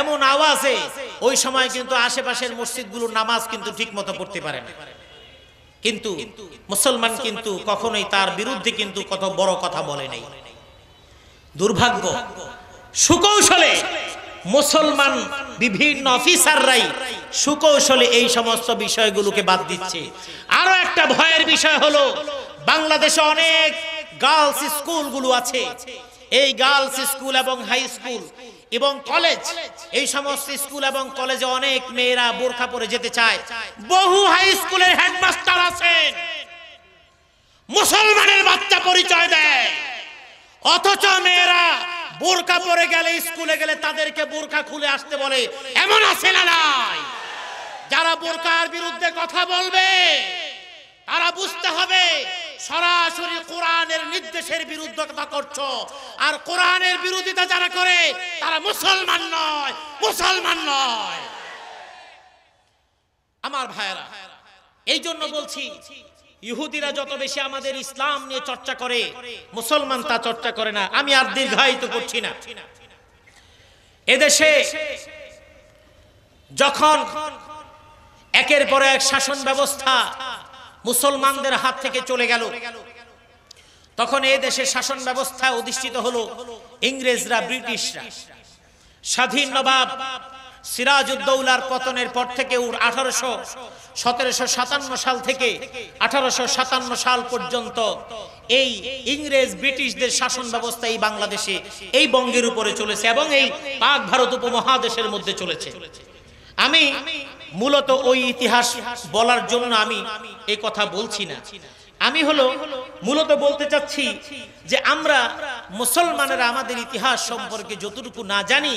এমন আওয়াজে ওই সময় কিন্তু আশেপাশের মসজিদগুলোর নামাজ কিন্তু ঠিক মতো পড়তে পারে না। কিন্তু মুসলমান কিন্তু কখনোই তার বিরুদ্ধে কিন্তু কত বড় কথা বলে নাই। দুর্ভাগ্য, সুকৌশলে মুসলমান বিভিন্ন অফিসাররাই সুকৌশলে এই সমস্ত বিষয়গুলোকে বাদ দিচ্ছে। আরো একটা ভয়ের বিষয় হলো, বাংলাদেশে অনেক গার্লস স্কুলগুলো আছে। এই গার্লস স্কুল এবং হাই স্কুল এবং কলেজ, এই সমস্ত স্কুল এবং কলেজে অনেক মেয়েরা বোরকা পরে যেতে চায়। বহু হাই স্কুলের হেডমাস্টার আছেন মুসলমানের বাচ্চা পরিচয় দেয়, অথচ মেয়েরা বোরকা পরে গেলে, স্কুলে গেলে তাদেরকে বোরকা খুলে আসতে বলে। এমন আছে না নাই? যারা বোরকার বিরুদ্ধে কথা বলবে তারা বুঝতে হবে সরাসরি কোরআনের নির্দেশের বিরুদ্ধতা করছো, আর কোরআনের বিরোধিতা যারা করে তারা মুসলমান নয়, মুসলমান নয়। আমার ভাইয়েরা, এই জন্য বলছি, ইহুদিরা যত বেশি আমাদের ইসলাম নিয়ে চর্চা করে, মুসলমান তা চর্চা করে না। আমি আর দীর্ঘায়িত করছি না। এদেশে যখন একের পর এক শাসন ব্যবস্থা মুসলমানদের হাত থেকে চলে গেল, তখন এই দেশের শাসন ব্যবস্থা অধিষ্ঠিত হলো ইংরেজরা, ব্রিটিশরা। স্বাধীন নবাব সিরাজউদ্দৌলার পতনের পর থেকে 1757 সাল থেকে 1857 সাল পর্যন্ত এই ইংরেজ ব্রিটিশদের শাসন ব্যবস্থা এই বাংলাদেশে, এই বঙ্গের উপরে চলেছে এবং এই পাক ভারত উপমহাদেশের মধ্যে চলেছে। আমি মূলত ওই ইতিহাস বলার জন্য আমি এই কথা বলছি না। আমি মূলত বলতে চাচ্ছি যে আমরা মুসলমানেরা আমাদের ইতিহাস সম্পর্কে যতটুকু না জানি,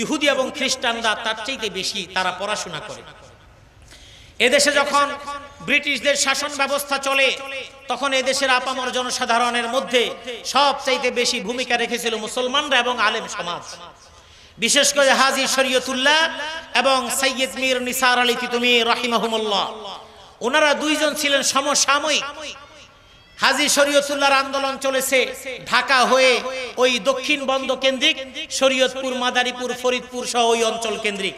ইহুদি এবং খ্রিস্টানরা তার চাইতে বেশি তারা পড়াশোনা করে। এদেশে যখন ব্রিটিশদের শাসন ব্যবস্থা চলে, তখন এদেশের আপামর জনসাধারণের মধ্যে সবচাইতে বেশি ভূমিকা রেখেছিল মুসলমানরা এবং আলেম সমাজ। বিশেষ করে হাজী শরীয়তুল্লাহ এবং সৈয়দ মীর নিসার আলী তিতুমী রাহিমাহুমুল্লাহ, ওনারা দুইজন ছিলেন সমসাময়িক। হাজী শরীয়তুল্লাহর আন্দোলন চলেছে ঢাকা হয়ে ওই দক্ষিণ বন্দ কেন্দ্রিক, শরীয়তপুর, মাদারীপুর, ফরিদপুর সহ ওই অঞ্চল কেন্দ্রিক।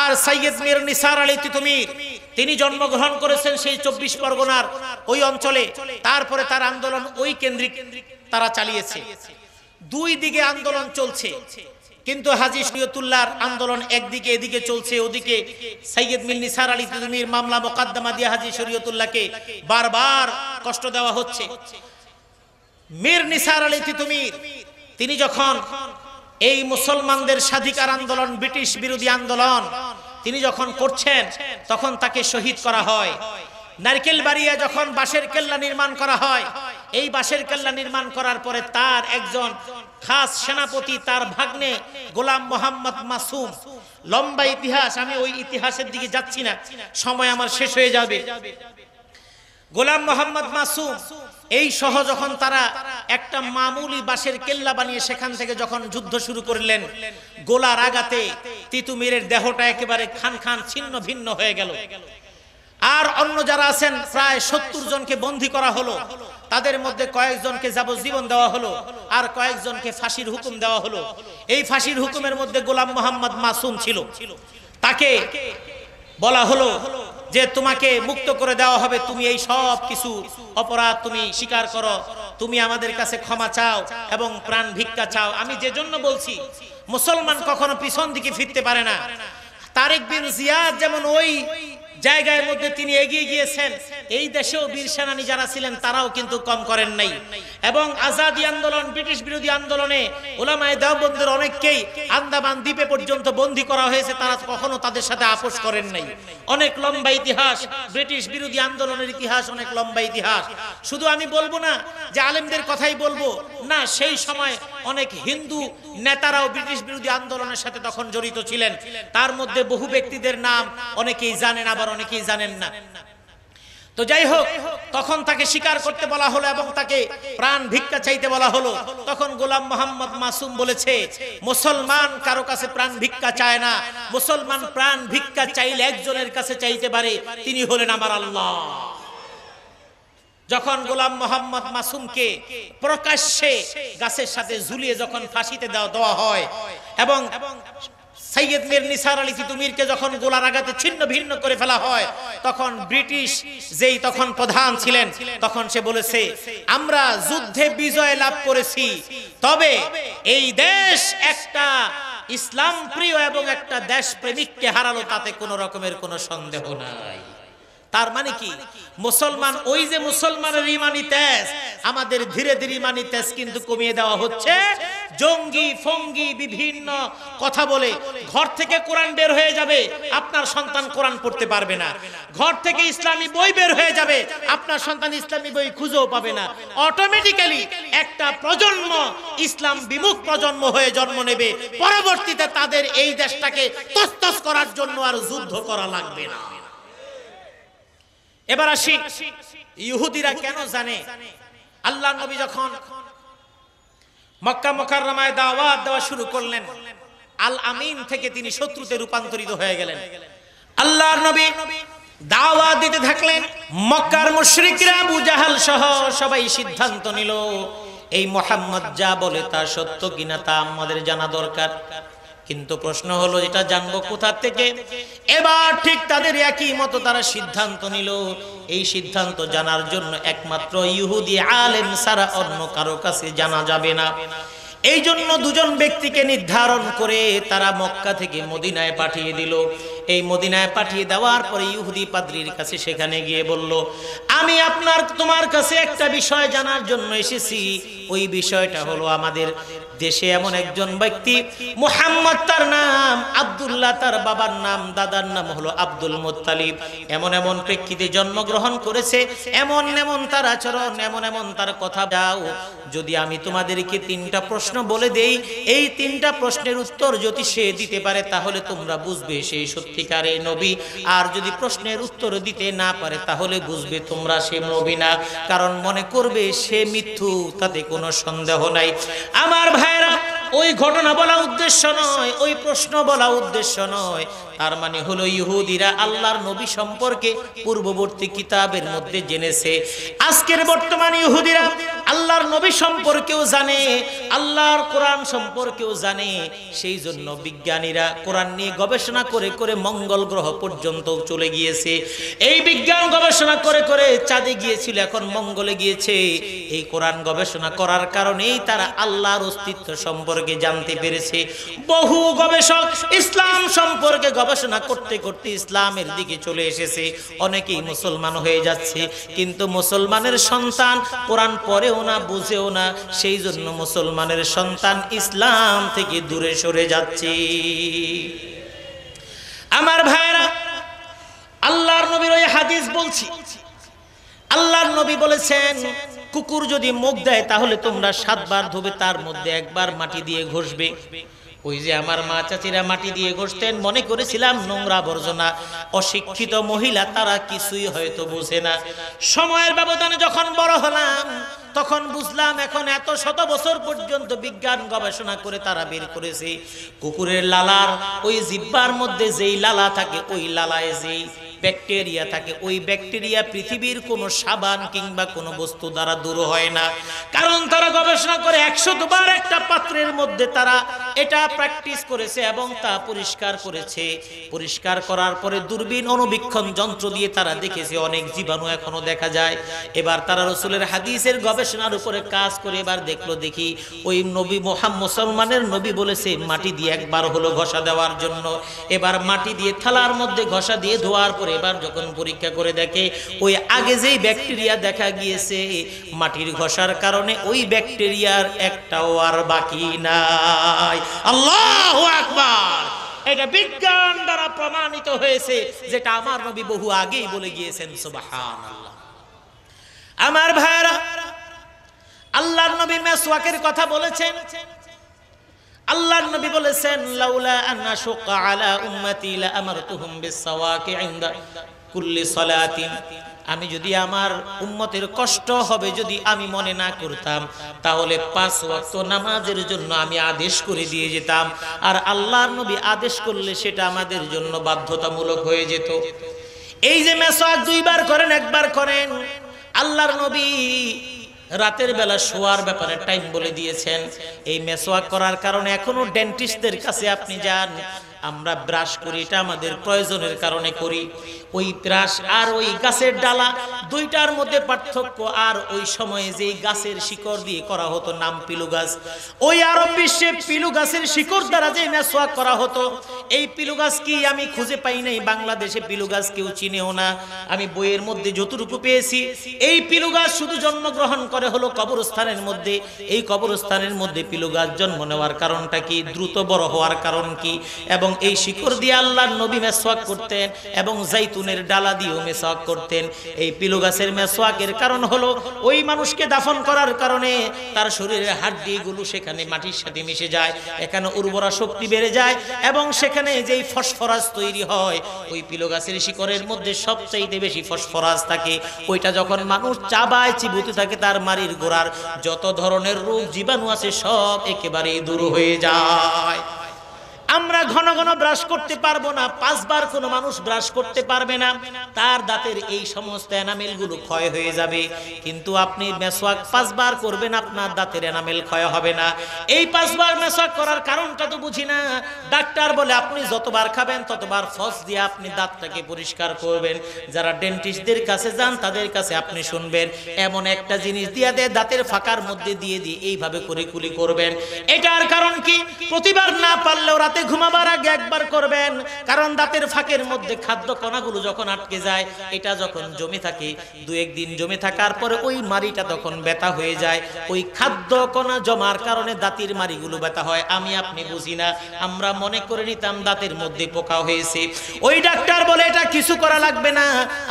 আর সৈয়দ মীর নিসার আলী তিতুমী, তিনি জন্মগ্রহণ করেছেন সেই 24 পরগনার ওই অঞ্চলে। তারপরে তার আন্দোলন ওই কেন্দ্রিক তারা চালিয়েছে। দুই দিকে আন্দোলন চলছে, কিন্তু হাজী শরীয়তুল্লাহর আন্দোলন একদিকে, এদিকে চলছে, ওদিকে সৈয়দ মীর নিসার আলী তিতুমীর মামলা মোকদ্দমা দিয়ে হাজী শরীয়তুল্লাহকে বারবার কষ্ট দেওয়া হচ্ছে। মীর নিসার আলী তিতুমীর তিনি যখন এই মুসলমানদের স্বাধিকার আন্দোলন, ব্রিটিশ বিরোধী আন্দোলন তিনি যখন করছেন, তখন তাকে শহীদ করা হয়। নারকেল বাড়িয়া যখন বাঁশের কেল্লা নির্মাণ করা হয়, এই বাঁশের কেল্লা নির্মাণ করার পরে তার একজন খাস সেনাপতি, তার ভাগ্নে গোলাম মোহাম্মদ মাসুম, লম্বা ইতিহাস, আমি ওই ইতিহাসের দিকে যাচ্ছি না, সময় আমার শেষ হয়ে যাবে। গোলাম মোহাম্মদ মাসুম এই সহ যখন তারা একটা মামুলি বাঁশের কেল্লা বানিয়ে সেখান থেকে যখন যুদ্ধ শুরু করলেন, গোলার আঘাতে তিতুমীরের দেহটা একেবারে খান খান ছিন্ন ভিন্ন হয়ে গেল। আর অন্য যারা আছেন প্রায় 70 জনকে বন্দী করা হলো। তাদের মধ্যে কয়েকজনকে যাবজ্জীবন দেওয়া হলো, আর কয়েকজনকে ফাঁসির হুকুম দেওয়া হলো। এই ফাঁসির হুকুমের মধ্যে গোলাম মোহাম্মদ মাসুম ছিল। তাকে বলা হলো যে তোমাকে মুক্ত করে দেওয়া হবে, তুমি এই সব কিছু অপরাধ তুমি স্বীকার করো, তুমি আমাদের কাছে ক্ষমা চাও এবং প্রাণ ভিক্ষা চাও। আমি যে জন্য বলছি, মুসলমান কখনো পিছন দিকে ফিরতে পারে না। তারেক বিন জিয়াদ যেমন ওই জায়গার মধ্যে তিনি এগিয়ে গিয়েছেন, এই দেশেও বীর সেনানী যারা ছিলেন তারাও কিন্তু কম করেন নাই। এবং আজাদি আন্দোলন, ব্রিটিশ বিরোধী আন্দোলনে উলামায়ে দেওবন্দের অনেককেই আন্দামান দ্বীপে পর্যন্ত বন্দী করা হয়েছে, তারা কখনো তাদের সাথে আপোষ করেন নাই। অনেক লম্বা ইতিহাস, ব্রিটিশ বিরোধী আন্দোলনের ইতিহাস অনেক লম্বা ইতিহাস। শুধু আমি বলবো না যে আলেমদের কথাই বলবো না, সেই সময় অনেক হিন্দু নেতারাও ব্রিটিশ বিরোধী আন্দোলনের সাথে তখন জড়িত ছিলেন। তার মধ্যে বহু ব্যক্তিদের নাম অনেকেই জানেন, আবার অনেকেই জানেন না। তো যাই হোক, তখন তাকে স্বীকার করতে বলা হলো এবং তাকে প্রাণ ভিক্ষা চাইতে বলা হলো। তখন গোলাম মোহাম্মদ মাসুম বলেছে, মুসলমান কারো কাছে প্রাণ ভিক্ষা চায় না, মুসলমান প্রাণ ভিক্ষা চাইলে একজনের কাছে চাইতে পারে, তিনি হলেন আমার আল্লাহ। যখন গোলাম মোহাম্মদ মাসুমকে প্রকাশ্যে গাছের সাথে ঝুলিয়ে যখন ফাঁসিতে দেওয়া হয় এবং সৈয়দ মীর নিসার আলী তিতুমীরকে যখন গোলার আঘাতে ছিন্ন ভিন্ন করে ফেলা হয়, তখন ব্রিটিশ যেই তখন প্রধান ছিলেন, তখন সে বলেছে, আমরা যুদ্ধে বিজয় লাভ করেছি, তবে এই দেশ একটা ইসলাম প্রিয় এবং একটা দেশ প্রেমিককে হারালো, তাতে কোনো রকমের কোনো সন্দেহ নাই। তার মানে কি, মুসলমান, ওই যে মুসলমানের ইমানি তেজ, আমাদের ধীরে ধীরে ইমানি তেজ কিন্তু কমিয়ে দেওয়া হচ্ছে। জঙ্গি ফঙ্গি বিভিন্ন কথা বলে ঘর থেকে কোরআন বের হয়ে যাবে, আপনার সন্তান কোরআন পড়তে পারবে না। ঘর থেকে ইসলামী বই বের হয়ে যাবে, আপনার সন্তান ইসলামী বই খুঁজেও পাবে না। অটোমেটিক্যালি একটা প্রজন্ম ইসলাম বিমুখ প্রজন্ম হয়ে জন্ম নেবে। পরবর্তীতে তাদের এই দেশটাকে তছনছ করার জন্য আর যুদ্ধ করা লাগবে না। এবার আসি, ইহুদিরা কেন জানে? আল্লাহর নবী যখন মক্কা মুকাররমায় দাওয়াত দেওয়া শুরু করলেন, আল আমিন থেকে তিনি শত্রুতে রূপান্তরিত হয়ে গেলেন। আল্লাহর নবী দাওয়াত দিতে থাকলেন। মক্কার মুশরিকরা আবু জাহাল সহ সবাই সিদ্ধান্ত নিল, এই মুহাম্মদ যা বলে তা সত্য কিনা তা আমাদের জানা দরকার। কিন্তু প্রশ্ন হলো, এটা জানবো কোথা থেকে? এবার ঠিক তাদের একই মতো তারা সিদ্ধান্ত নিল, এই সিদ্ধান্ত জানার জন্য একমাত্র ইহুদি আলেম ছাড়া অন্য কারো কাছে জানা যাবে না। এই জন্য দুজন ব্যক্তিকে নির্ধারণ করে তারা মক্কা থেকে মদিনায় পাঠিয়ে দিল। এই মদিনায় পাঠিয়ে দেওয়ার পরে ইহুদি পাদ্রীর কাছে সেখানে গিয়ে বলল, আমি তোমার কাছে একটা বিষয় জানার জন্য এসেছি। ওই বিষয়টা হলো, আমাদের দেশে এমন একজন ব্যক্তি, মুহাম্মদ তার নাম, আব্দুল্লাহ তার বাবার নাম, দাদার নাম হলো আব্দুল মুত্তালিব, এমন এমন প্রেক্ষিতে জন্মগ্রহণ করেছে, এমন এমন তার আচরণ, এমন এমন তার কথা। যাও, যদি আমি তোমাদেরকে 3টা প্রশ্ন বলে দেই, এই 3টা প্রশ্নের উত্তর যদি সে দিতে পারে তাহলে তোমরা বুঝবে সেই সত্যিকারের নবী, আর যদি প্রশ্নের উত্তর দিতে না পারে তাহলে বুঝবে তোমরা সে নবী না, কারণ মনে করবে সে মিথ্যু, তাতে কোনো সন্দেহ নাই। আমার ভাইরা, ওই ঘটনা বলা উদ্দেশ্য নয়, ওই প্রশ্ন বলা উদ্দেশ্য নয়। তার মানে হলো, ইহুদিরা আল্লাহর নবী সম্পর্কে পূর্ববর্তী কিতাবের মধ্যে জেনেছে। আজকের বর্তমান ইহুদিরা আল্লাহর নবী সম্পর্কেও জানে, আল্লাহর কোরআন সম্পর্কেও জানে। সেই জন্য বিজ্ঞানীরা কোরআন নিয়ে গবেষণা করে করে মঙ্গল গ্রহ পর্যন্ত চলে গিয়েছে। এই বিজ্ঞান গবেষণা করে করে চাঁদে গিয়েছিল, এখন মঙ্গলে গিয়েছে। এই কোরআন গবেষণা করার কারণেই তারা আল্লাহর অস্তিত্ব সম্পর্কে জানতে পেরেছে। বহু গবেষক ইসলাম সম্পর্কে গবেষণা করতে করতে ইসলামের দিকে চলে এসেছে, অনেকেই মুসলমান হয়ে যাচ্ছে। কিন্তু মুসলমানের সন্তান কোরআন পড়েও না, বুঝেও না, সেই জন্য মুসলমানের সন্তান ইসলাম থেকে দূরে সরে যাচ্ছে। আমার ভাইরা, আল্লাহর নবীর ওই হাদিস বলছি, আল্লাহর নবী বলেছেন, কুকুর যদি মুখ দেয় তাহলে তোমরা 7 বার ধোবে, তার মধ্যে 1 বার মাটি দিয়ে ঘষবে। ওই যে আমার মা চাচিরা মাটি দিয়ে ঘষতেন, মনে করেছিলাম নোংরা বর্জনা। অশিক্ষিত মহিলা, তারা কিছুই হয়তো বোঝে না। সময়ের ব্যবধানে যখন বড় হলাম তখন বুঝলাম, এখন এত শত বছর পর্যন্ত বিজ্ঞান গবেষণা করে তারা বের করেছে, কুকুরের লালার ওই জিহ্বার মধ্যে যেই লালা থাকে, ওই লালায় যেই ব্যাকটেরিয়া থাকে, ওই ব্যাকটেরিয়া পৃথিবীর কোনো সাবান কিংবা কোনো বস্তু দ্বারা দূর হয় না। কারণ তারা গবেষণা করে 100 বার একটা পাত্রের মধ্যে তারা এটা প্র্যাকটিস করেছে এবং তা পরিষ্কার করেছে। পরিষ্কার করার পরে দূরবীন অনুবীক্ষণ যন্ত্র দিয়ে তারা দেখেছে অনেক জীবাণু এখনো দেখা যায়। এবার তারা রাসূলের হাদিসের গবেষণার উপরে কাজ করে এবার দেখলো, দেখি ওই নবী মুসলমানের নবী বলেছে মাটি দিয়ে একবার হলো ঘষা দেওয়ার জন্য। এবার মাটি দিয়ে থালার মধ্যে ঘষা দিয়ে ধোয়ার পরে এবার যখন পরীক্ষা করে দেখে ওই আগে যেই ব্যাকটেরিয়া দেখা গিয়েছে মাটির ঘষার কারণে ওই ব্যাকটেরিয়ার একটাও আর বাকি নাই। আল্লাহু আকবার! এটা বিজ্ঞান দ্বারা প্রমাণিত হয়েছে, যেটা আমার নবী বহু আগেই বলে গিয়েছেন। সুবহানাল্লাহ। আমার ভাইরা, আল্লাহর নবী মেসওয়াকের কথা বলেছেন। আল্লাহর নবী বলেছেন, লাউলা আন্না শুকা আলা উম্মতি লা আমারতুহুম বিসওয়াকি ইনদা কুল্লি সালাতিন। আমি যদি আমার উম্মতের কষ্ট হবে যদি আমি মনে না করতাম, তাহলে 5 ওয়াক্ত নামাজের জন্য আমি আদেশ করে দিয়ে যেতাম। আর আল্লাহর নবী আদেশ করলে সেটা আমাদের জন্য বাধ্যতামূলক হয়ে যেত। এই যে মেসওয়াক 2 বার করেন, 1 বার করেন, আল্লাহর নবী রাতের বেলা শোয়ার ব্যাপারে টাইম বলে দিয়েছেন। এই মেসওয়াক করার কারণে এখনো ডেন্টিস্টদের কাছে আপনি যান, আমরা ব্রাশ করি, এটা আমাদের প্রয়োজনের কারণে করি। ওই ব্রাশ আর ওই গাছের ডালা দুইটার মধ্যে পার্থক্য। আর ওই সময়ে যেই গাছের শিকড় দিয়ে করা হতো, নাম পিলু গাছ, ওই আরব বিশ্বে পিলু গাছের শিকড় দ্বারা যে মেসওয়াক করা হতো, এই পিলু গাছ কি আমি খুঁজে পাই নাই। বাংলাদেশে পিলু গাছ কেউ চিনেও না। আমি বইয়ের মধ্যে যতটুকু পেয়েছি, এই পিলু গাছ শুধু জন্মগ্রহণ করে হলো কবরস্থানের মধ্যে। এই কবরস্থানের মধ্যে পিলু গাছ জন্ম নেওয়ার কারণটা কি, দ্রুত বড় হওয়ার কারণ কি, এবং এই শিকড় দিয়ে আল্লাহর নবী মেসওয়াক করতেন এবং জাইতুনের ডালা দিয়েও মেসওয়াক করতেন। এই পিলু গাছের মেসওয়াকের কারণ হলো ওই মানুষকে দাফন করার কারণে তার শরীরের হাড়গুলো সেখানে মাটির সাথে মিশে যায়, এখানে উর্বরা শক্তি বেড়ে যায় এবং সেখানে যেই ফসফরাস তৈরি হয়, ওই পিলু গাছের শিকড়ের মধ্যে সবচেয়ে বেশি ফসফরাস থাকে। ওইটা যখন মানুষ চাবায় চিবুতে থাকে, তার মারির গোড়ার যত ধরনের রোগ জীবাণু আছে সব একেবারেই দূর হয়ে যায়। আমরা ঘন ঘন ব্রাশ করতে পারবো না, 5 বার কোনো মানুষ ব্রাশ করতে পারবে না, তার দাঁতের এই সমস্ত এনামেল গুলো ক্ষয় হয়ে যাবে। কিন্তু আপনি মেসওয়াক 5 বার করবেন, আপনার দাঁতের এনামেল ক্ষয় হবে না। এই 5 বার মেসওয়াক করার কারণটা তো বুঝি না। ডাক্তার বলে আপনি যতবার খাবেন ততবার ফস দিয়ে আপনি দাঁতটাকে পরিষ্কার করবেন। যারা ডেন্টিস্টদের কাছে যান তাদের কাছে আপনি শুনবেন এমন একটা জিনিস দিয়ে দেয়, দাঁতের ফাঁকার মধ্যে দিয়ে দিয়ে এইভাবে করে কুলি করবেন। এটার কারণ কি, প্রতিবার না পারলেও রাতে ঘুমাবার আগে 1 বার করবেন। কারণ দাঁতের ফাঁকের মধ্যে খাদ্য কণাগুলো যখন আটকে যায়, এটা যখন জমে থাকে, 2-1 দিন জমে থাকার পরে ওই মাড়িটা তখন ব্যথা হয়ে যায়। ওই খাদ্য কণা জমার কারণে দাঁতের মাড়িগুলো ব্যথা হয়। আমি আপনি বুঝি না, আমরা মনে করে নিতাম দাঁতের মধ্যে পোকা হয়েছে। ওই ডাক্তার বলে এটা কিছু করা লাগবে না,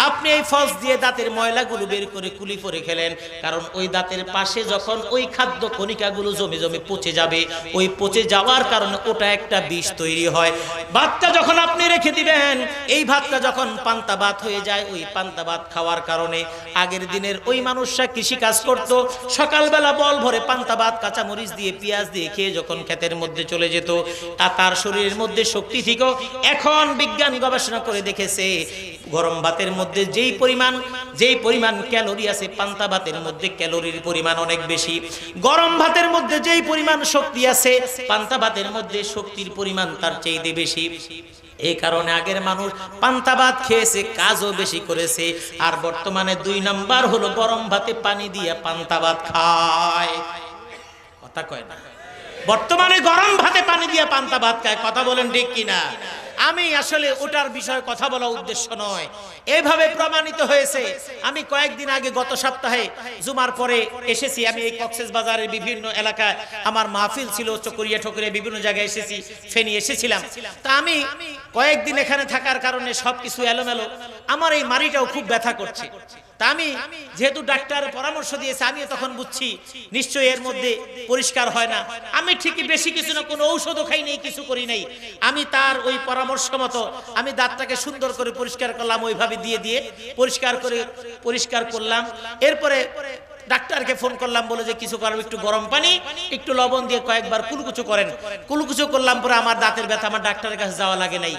আপনি এই ফস দিয়ে দাঁতের ময়লাগুলো বের করে কুলি করে খেলেন। কারণ ওই দাঁতের পাশে যখন ওই খাদ্য কণিকাগুলো জমে জমে পচে যাবে, ওই পচে যাওয়ার কারণে ওটা একটা বিষ তৈরি হয়। ভাতটা যখন আপনি রেখে দিবেন, এই ভাতটা যখন পান্তা ভাত হয়ে যায়, ওই পান্তা ভাত খাওয়ার কারণে আগের দিনের ওই মানুষরা কৃষি কাজ করত, সকালবেলা বল ভরে পান্তা ভাত কাঁচামরিচ দিয়ে পেঁয়াজ দিয়ে খেয়ে যখন ক্ষেতের মধ্যে চলে যেত, তার শরীরের মধ্যে শক্তি ছিল। এখন বিজ্ঞান গবেষণা করে দেখেছে গরম ভাতের মধ্যে যেই পরিমাণ ক্যালোরি আছে, পান্তা ভাতের মধ্যে ক্যালোরির পরিমাণ অনেক বেশি। গরম ভাতের মধ্যে যেই পরিমাণ শক্তি আছে, পান্তা ভাতের মধ্যে শক্তির পরিমাণ তার চাইতে বেশি। এই কারণে আগের মানুষ পান্তা ভাত খেয়েছে, কাজও বেশি করেছে। আর বর্তমানে 2 নাম্বার হলো গরম ভাতে পানি দিয়ে পান্তা ভাত খায়। কথা কয় না, বর্তমানে গরম ভাতে পানি দিয়ে পান্তা ভাত খায়। কথা বলেন ঠিক কিনা? আমি আসলে ওটার বিষয়ে কথা বলা উদ্দেশ্য নয়, এইভাবে প্রমাণিত হয়েছে। আমি কয়েকদিন আগে গত সপ্তাহে জুমার পরে এসেছি। আমি এই কক্সবাজারের বিভিন্ন এলাকায় আমার মাহফিল ছিল, চকরিয়া ঠকরিয়া বিভিন্ন জায়গায় এসেছি, ফেনী এসেছিলাম। তা আমি কয়েকদিন এখানে থাকার কারণে সবকিছু এলোমেলো, আমার এই মাড়িটাও খুব ব্যথা করছে। তা আমি যেহেতু ডাক্তারের পরামর্শ দিয়েছে, আমি তখন বুঝছি নিশ্চয়ই এর মধ্যে পরিষ্কার হয় না। আমি ঠিকই বেশি কিছু না, কোনো ঔষধও খাই নাই, কিছু করি নাই। আমি তার ওই পরামর্শ মতো আমি দাঁতটাকে সুন্দর করে পরিষ্কার করলাম, ওইভাবে দিয়ে পরিষ্কার করলাম। এরপরে ডাক্তারকে ফোন করলাম, বলে যে কিছু করার একটু গরম পানি একটু লবণ দিয়ে কয়েকবার কুলকুচো করেন। কুলকুচো করলাম, পরে আমার দাঁতের ব্যথা, আমার ডাক্তারের কাছে যাওয়া লাগে নাই।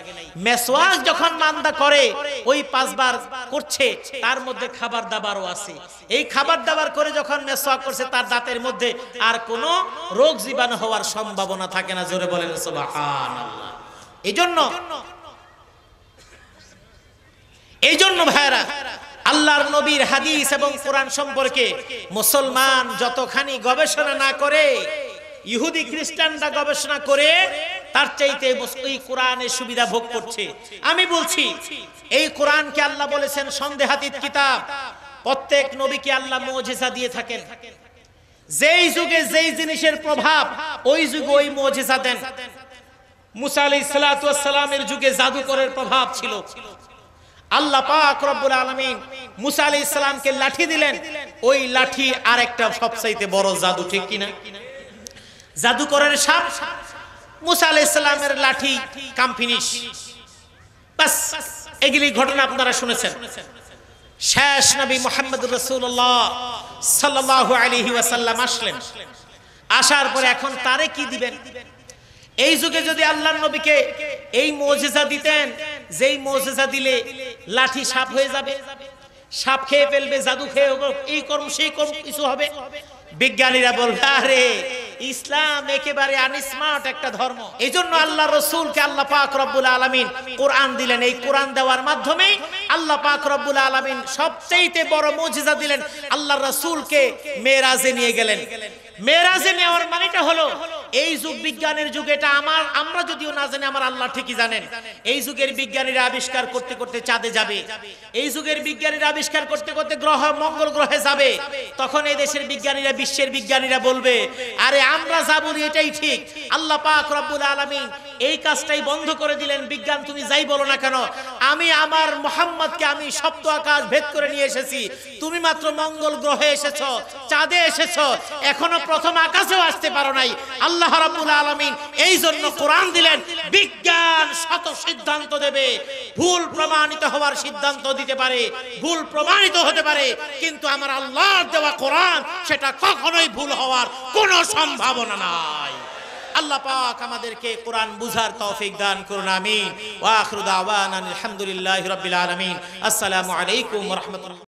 মেসওয়াক যখন মান্দা করে ওই 5 বার করছে, তার মধ্যে খাবার দাবারও আছে। এই খাবার দাবার করে যখন মেসওয়াক করছে, তার দাঁতের মধ্যে আর কোনো রোগ জীবাণু হওয়ার সম্ভাবনা থাকে না। জোরে বলেন সুবহানাল্লাহ। এই জন্য ভাইরা, আল্লাহর নবীর হাদিস এবং কোরআন সম্পর্কে মুসলমান যতখানি গবেষণা না করে, ইহুদি খ্রিস্টানরা গবেষণা করে তার চাইতে এই কোরআনের সুবিধা ভোগ করছে। আমি বলছি, এই কোরআনকে আল্লাহ বলেছেন সন্দেহাতীত কিতাব। প্রত্যেক নবীকে আল্লাহ মুজিজা দিয়ে থাকেন। যেই যুগে যেই জিনিসের প্রভাব, ওই যুগে ওই মুজিজা দেন। মুসা আলাইহিস সালাতু ওয়াস সালামের যুগে জাদুকরের প্রভাব ছিল। আল্লাহ পাক রব্বুল আলামিন মুসা আলাইহিস সালামকে লাঠি দিলেন, ওই লাঠি আরেকটা সবচাইতে বড় জাদু, ঠিক কিনা? জাদুকরের সাপ, মুসা আলাইহিস সালামের লাঠি কাম ফিনিশ। বাস, এগুলি ঘটনা আপনারা শুনেছেন। শেষ নবী মুহাম্মদুর রাসূলুল্লাহ সাল্লাল্লাহু আলাইহি ওয়াসাল্লাম আসলেন। আসার পরে এখন তারে কি দিবেন? এই যুগে যদি আল্লাহর নবীকে এই মুজিজা দিতেন, যেই মুজিজা দিলে লাঠি সাপ হয়ে যাবে, সাপ খেয়ে ফেলবে, জাদু খেয়ে এই কর্ম সেই কর্ম কিছু হবে, বিজ্ঞানীরা বলবে আরে ইসলাম একেবারে আনস্মার্ট একটা ধর্ম। এই জন্য আল্লাহ রসুলকে আল্লাহ পাক রব্বুল আলামিন কোরআন দিলেন। এই কোরআন দেওয়ার মাধ্যমে আল্লাহ পাক রব্বুল আলামিন সবচেয়ে বড় মুজিজা দিলেন। আল্লাহ রসুলকে মেরাজে নিয়ে গেলেন। মেরাজে নেওয়ার মানেটা হলো, এই যুগ বিজ্ঞানের যুগ, এটা আমরা যদিও না জানি, আমার আল্লাহ ঠিকই জানেন। এই যুগের বিজ্ঞানীরা আবিষ্কার করতে করতে চাঁদে যাবে, এই যুগের বিজ্ঞানীরা আবিষ্কার করতে করতে মঙ্গল গ্রহে যাবে। তখন এই দেশের বিজ্ঞানীরা, বিশ্বের বিজ্ঞানীরা বলবে আরে আমরা যাবো, এটাই ঠিক। আল্লাহ পাক রব্বুল আলামিন এই কাজটাই বন্ধ করে দিলেন। বিজ্ঞান তুমি যাই বলো না কেন, আমি আমার মুহাম্মদকে আমি সপ্ত আকাশ ভেদ করে নিয়ে এসেছি। তুমি মাত্র মঙ্গল গ্রহে এসেছো, চাঁদে এসেছো, এখনো প্রথম আকাশেও আসতে পারো নাই। আল্লাহ রাব্বুল আলামিন এই জন্য কোরআন দিলেন। বিজ্ঞান শত সিদ্ধান্ত দেবে, ভুল প্রমাণিত হওয়ার সিদ্ধান্ত দিতে পারে, ভুল প্রমাণিত হতে পারে, কিন্তু আমার আল্লাহর দেওয়া কোরআন সেটা কখনোই ভুল হওয়ার কোনো সম্ভাবনা নাই। আল্লাহ পাক আমাদেরকে কোরআন বুঝার তৌফিক দান করুন, আমিন। ওয়া আখিরু দাওয়ানা আলহামদুলিল্লাহি রাব্বিল আলামিন। আসসালামু আলাইকুম ওয়া রাহমাতুল্লাহ।